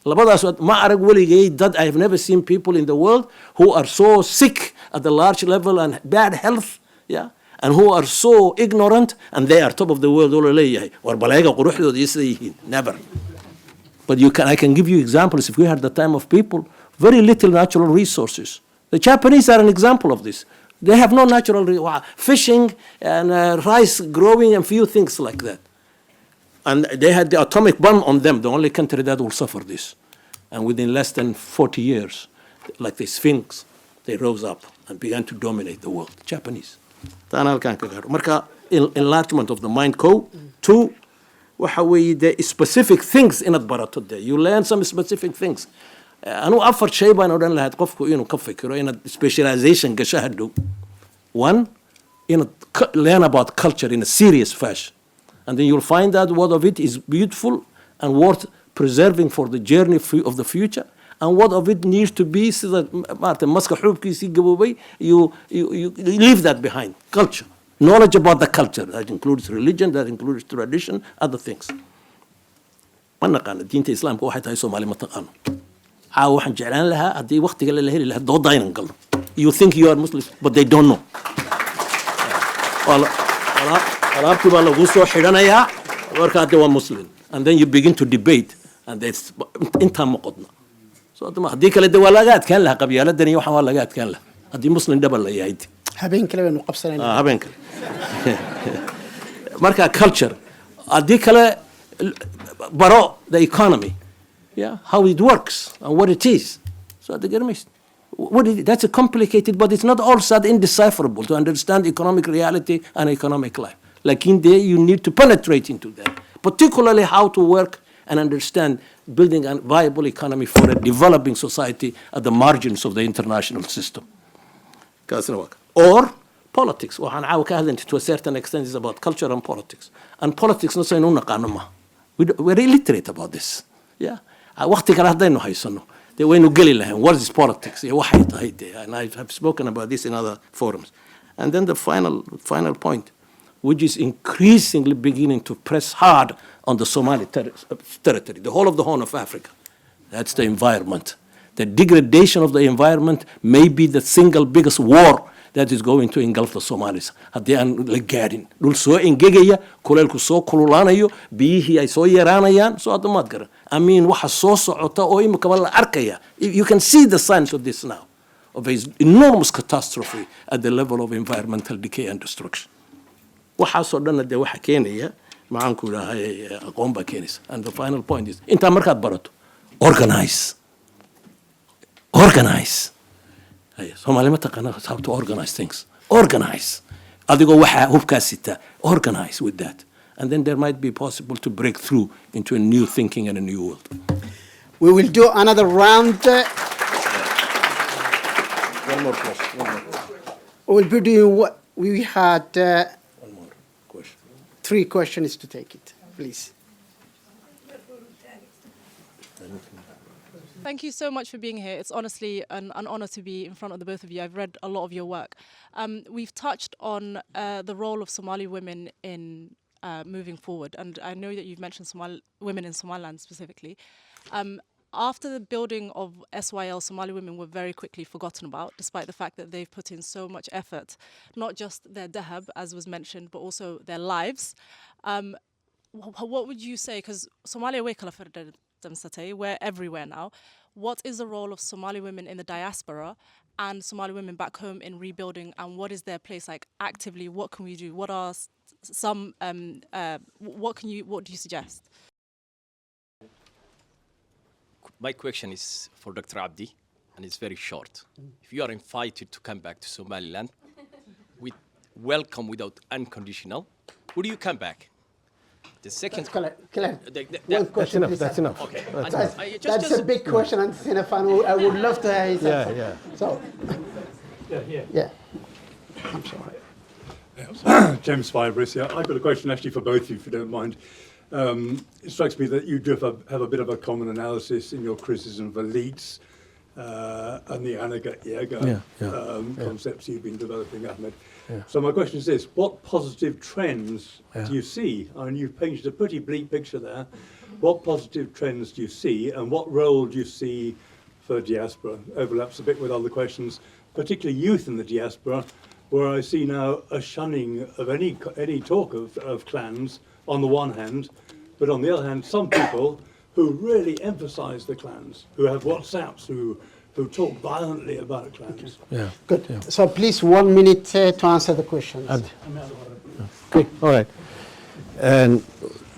labadaas ma arag weligay dad, I have never seen people in the world who are so sick at the large level and bad health, yeah, and who are so ignorant and they are top of the world. All leeyahay war baleega quruxdooda iyo sida yihiin, never. But I can give you examples. If we had the time of people, very little natural resources. The Japanese are an example of this. They have no natural fishing and rice growing and few things like that. And they had the atomic bomb on them, the only country that will suffer this. And within less than 40 years, like the Sphinx, they rose up and began to dominate the world. Japanese. Marka, enlargement of the mind. Two, the specific things in barato there. You learn some specific things. Anu afar shay baan odhan lahayd qofku inuu ka fikiro inaad specialization gasho hadhow. One, learn about culture in a serious fashion. And then you'll find out what of it is beautiful and worth preserving for the journey of the future, and what of it needs to be so that you leave that behind. Culture. Knowledge about the culture. That includes religion, that includes tradition, other things. Ma naqaano diinta islaamka waxay tahay Soomaali ma taqaano. Waxaan jeclaan lahaa haddii waqtiga la heli lahaa dooda aynan galno. You think you are Muslim, but they don't know. alaabtii baa lagu soo xidhanayaa marka hadda waa Muslim, and then you begin to debate, and that's intaa ma qodna. So haddii kale de waa laga adkaan lahaa qabyaaladan iyo waxaan waa laga adkaan lahaa haddii Muslim dhaba la yahay. habeen kale baynu qabsanaynaa. habeen kale. Marka culture haddii kale baro the economy, yeah, how it works and what it is. So the Germans, that's a complicated, but it's not all that indecipherable to understand economic reality and economic life. Like in there, you need to penetrate into that, particularly how to work and understand building a viable economy for a developing society at the margins of the international system. Or politics. To a certain extent, is about culture and politics. And politics, we're illiterate about this. Yeah. What is politics? And I have spoken about this in other forums. And then the final point, which is increasingly beginning to press hard on the Somali territory, the whole of the Horn of Africa. That's the environment. The degradation of the environment may be the single biggest war that is going to engulf the Somalis. Haddii aan la gaarin dhul soo engegaya, kuleelku soo kululaanayo, biyihii ay soo yaraanayaan, soo hadda maad garan. I mean, waxa soo socota oo imikaba la arkaya. You can see the signs of this now, of an enormous catastrophe at the level of environmental decay and destruction. Waxaasoo dhanna dee waxa keenaya maxaan ku idhahay aqoon baa keenaysa. And the final point is, intaa markaad barato, organize. Somali ma taqaana how to organize things. Organize. Adigoo waxa hubkaa sita. Organize with that. And then there might be possible to break through into a new thinking and a new world. We will do another round. more question. One more question. We'll be doing what we had One more question. 3 questions to take it, please. Thank you so much for being here. It's honestly an honor to be in front of the both of you. I've read a lot of your work. We've touched on the role of Somali women in moving forward, and I know that you've mentioned women in Somaliland specifically. After the building of SYL, Somali women were very quickly forgotten about, despite the fact that they've put in so much effort, not just their dahab, as was mentioned, but also their lives. What would you say, because Somalia we're everywhere now. What is the role of Somali women in the diaspora and Somali women back home in rebuilding, and what is their place like actively? What can we do? What are some what do you suggest? My question is for Dr. Abdi, and it's very short. If you are invited to come back to Somaliland, with welcome without unconditional, would you come back? The second Claire, one question, enough. please. That's enough. Okay. That's a big question, and I would love to hear his answer. Yeah. So, yeah. I'm sorry. James Firebris here. I've got a question actually for both of you, if you don't mind. It strikes me that you do have a bit of a common analysis in your criticism of elites and the Anaga concepts you've been developing, Ahmed. Yeah. So my question is this: what positive trends do you see? I mean, you've painted a pretty bleak picture there. What positive trends do you see, and what role do you see for diaspora? Overlaps a bit with other questions, particularly youth in the diaspora, where I see now a shunning of any talk of clans on the one hand, but on the other hand, some people who really emphasise the clans, who have WhatsApps, who talk violently about clans. Yeah. Good. Yeah. So please, 1 minute to answer the questions. Okay. All right. And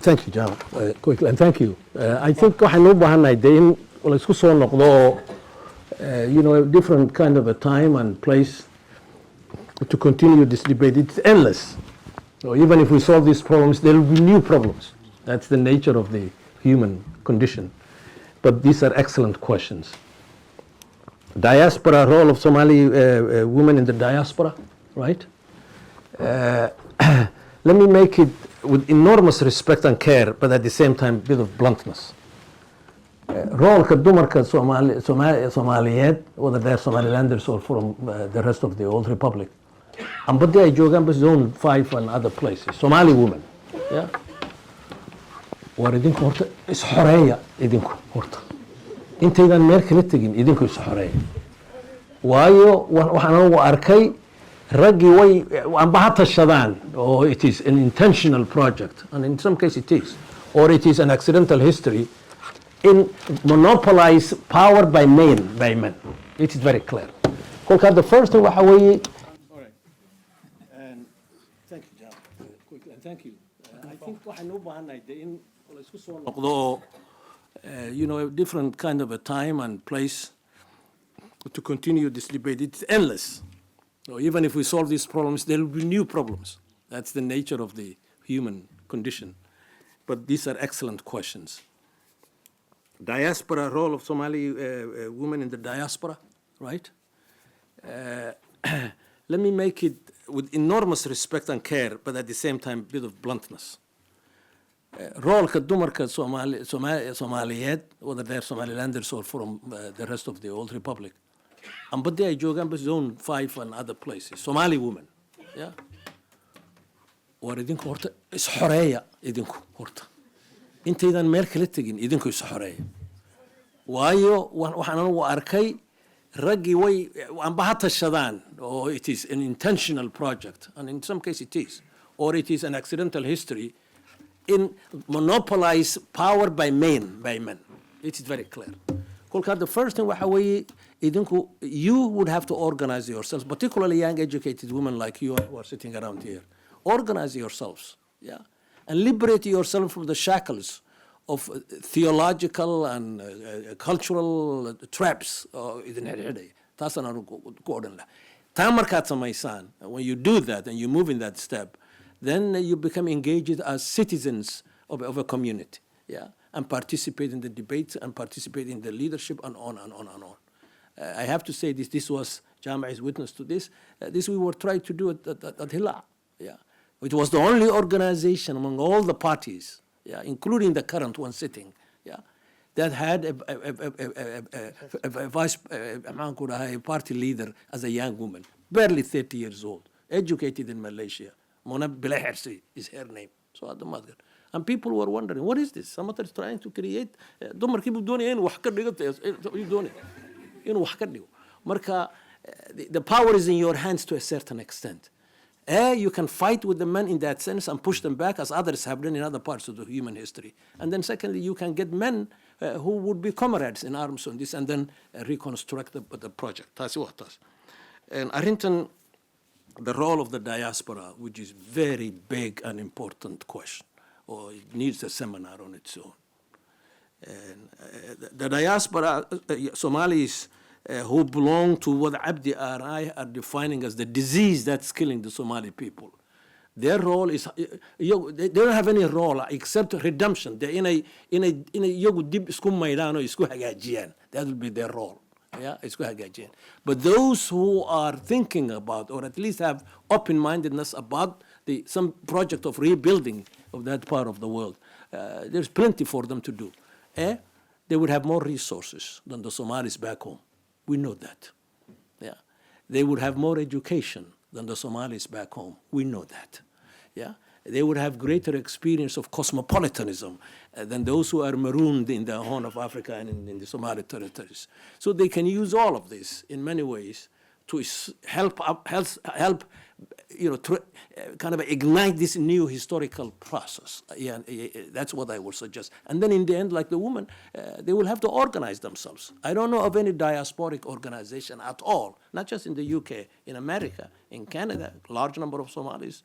thank you, John. Quickly, and thank you. I think waxaan u baahannahay dee in la isku soo noqdo, a different kind of a time and place to continue this debate. It's endless. So even if we solve these problems, there will be new problems. That's the nature of the human condition. But these are excellent questions. Diaspora, role of Somali women in the diaspora, right? Let me make it with enormous respect and care, but at the same time, a bit of bluntness. Roolka dumarka Soomaaliyeed, whether they're Somalilanders or from the rest of the old republic, and but they joogaan zone 5 and other places, Somali women, yeah? War idinku horta is xoreeya idinku horta. Intaydan meel kala tegin idinku is xoreeya. Waayo waxaan ugu arkay raggii way amba ha tashadaan, or it is an intentional project, and in some cases it is, or it is an accidental history, in monopolize power by men. It is very clear. Kolka, the first thing waxa weeye. All right. And thank you, John. Quickly, and thank you. I think waxaan u baahannahay dee in la isku soo noqdo, a different kind of a time and place to continue this debate. It's endless. So even if we solve these problems, there will be new problems. That's the nature of the human condition. But these are excellent questions. Diaspora, role of Somali women in the diaspora, right? Let me make it with enormous respect and care, but at the same time, a bit of bluntness. Roolka dumarka Soomaaliyeed, whether they're Somalilanders or from the rest of the old republic, and but they joogaan zone 5 and other places, Somali women, yeah? War idinku horta is xoreeya idinku horta. Intaydan meel kala tegin idinku is xoreeya. Waayo waxaan ugu arkay raggii way amba ha tashadaan, or it is an intentional project, and in some cases it is, or it is an accidental history, in monopolize power by men. It is very clear. Kolka, the first thing waxa weeye idinku, you would have to organize yourselves, particularly young educated women like you who are sitting around here. Organize yourselves, yeah, and liberate yourself from the shackles of theological and cultural traps. When you do that and you move in that step, then you become engaged as citizens of a community, yeah, and participate in the debates and participate in the leadership and on and on and on. I have to say this was, Jama is witness to this, this we were trying to do at Hila. Yeah. It was the only organization among all the parties, yeah, including the current one sitting, yeah, that had a vice a party leader as a young woman, barely 30 years old, educated in Malaysia. Mona Bilahersi is her name. So at the mother. And people were wondering, what is this? Samatar is trying to create. The power is in your hands to a certain extent. You can fight with the men in that sense and push them back, as others have done in other parts of the human history. And then secondly, you can get men who would be comrades in arms on this and then reconstruct the project. And Arrington, the role of the diaspora, which is very big and important question, or it needs a seminar on its own. And the diaspora, Somalis who belong to what Abdi and I are defining as the disease that's killing the Somali people. Their role is, they don't have any role except redemption. They're in a that will be their role. Yeah, but those who are thinking about, or at least have open-mindedness about some project of rebuilding of that part of the world, there's plenty for them to do. They would have more resources than the Somalis back home. We know that. Yeah, they would have more education than the Somalis back home. We know that. Yeah, they would have greater experience of cosmopolitanism than those who are marooned in the Horn of Africa and in the Somali territories. So they can use all of this in many ways to help kind of ignite this new historical process. Yeah, that's what I would suggest. And then in the end, like the women, they will have to organize themselves. I don't know of any diasporic organization at all, not just in the UK, in America, in Canada, large number of Somalis,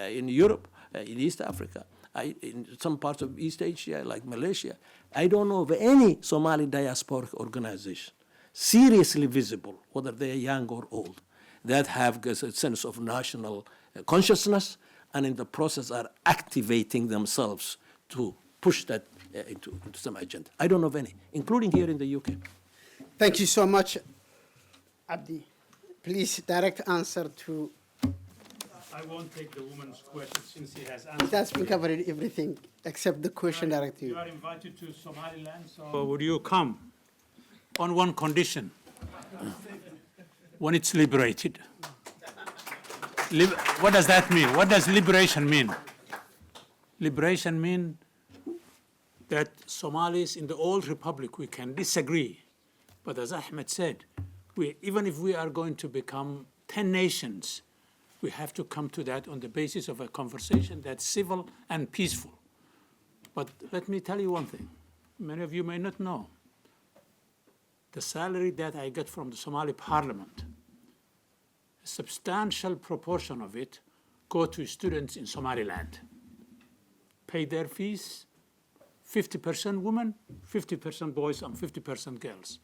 in Europe, in East Africa, in some parts of East Asia, like Malaysia. I don't know of any Somali diasporic organization seriously visible, whether they are young or old, that have a sense of national consciousness and in the process are activating themselves to push that into some agenda. I don't know of any, including here in the UK. Thank you so much, Abdi. Please direct answer to... I won't take the woman's question since he has answered. That's been covered everything except the question directed to you. You are invited to Somaliland, so would you come on one condition? When it's liberated. What does that mean? What does liberation mean? Liberation means that Somalis in the old republic, we can disagree. But as Ahmed said, even if we are going to become 10 nations, we have to come to that on the basis of a conversation that's civil and peaceful. But let me tell you one thing. Many of you may not know. The salary that I get from the Somali parliament, a substantial proportion of it go to students in Somaliland. Pay their fees, 50% women, 50% boys, and 50% girls.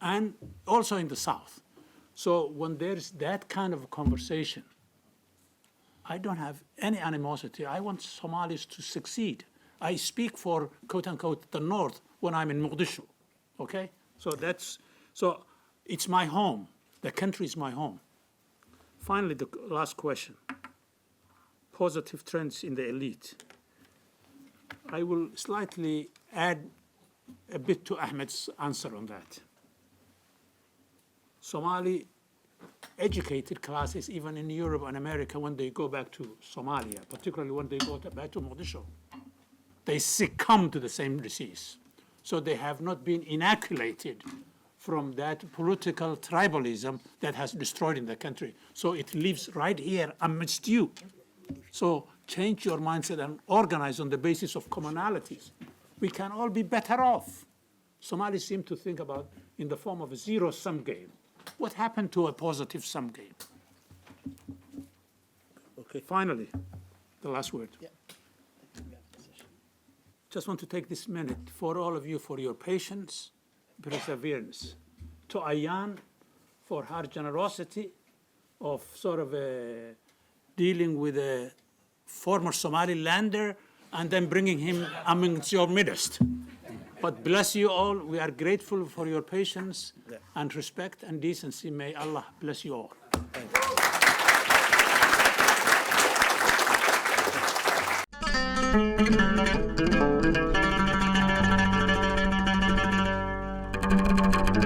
And also in the South. So when there's that kind of conversation, I don't have any animosity. I want Somalis to succeed. I speak for, quote unquote, the North when I'm in Mogadishu, okay? So it's my home. The country is my home. Finally, the last question. Positive trends in the elite. I will slightly add a bit to Ahmed's answer on that. Somali educated classes, even in Europe and America, when they go back to Somalia, particularly when they go back to Mogadishu, they succumb to the same disease. So they have not been inoculated from that political tribalism that has destroyed in the country. So it lives right here amidst you. So change your mindset and organize on the basis of commonalities. We can all be better off. Somalis seem to think about in the form of a zero-sum game. What happened to a positive sum game? Okay. Finally, the last word. Yeah. Just want to take this minute for all of you for your patience, perseverance. To Ayan for her generosity of sort of dealing with a former Somalilander and then bringing him amongst your midst. But bless you all. We are grateful for your patience and respect and decency. May Allah bless you all. Thank you.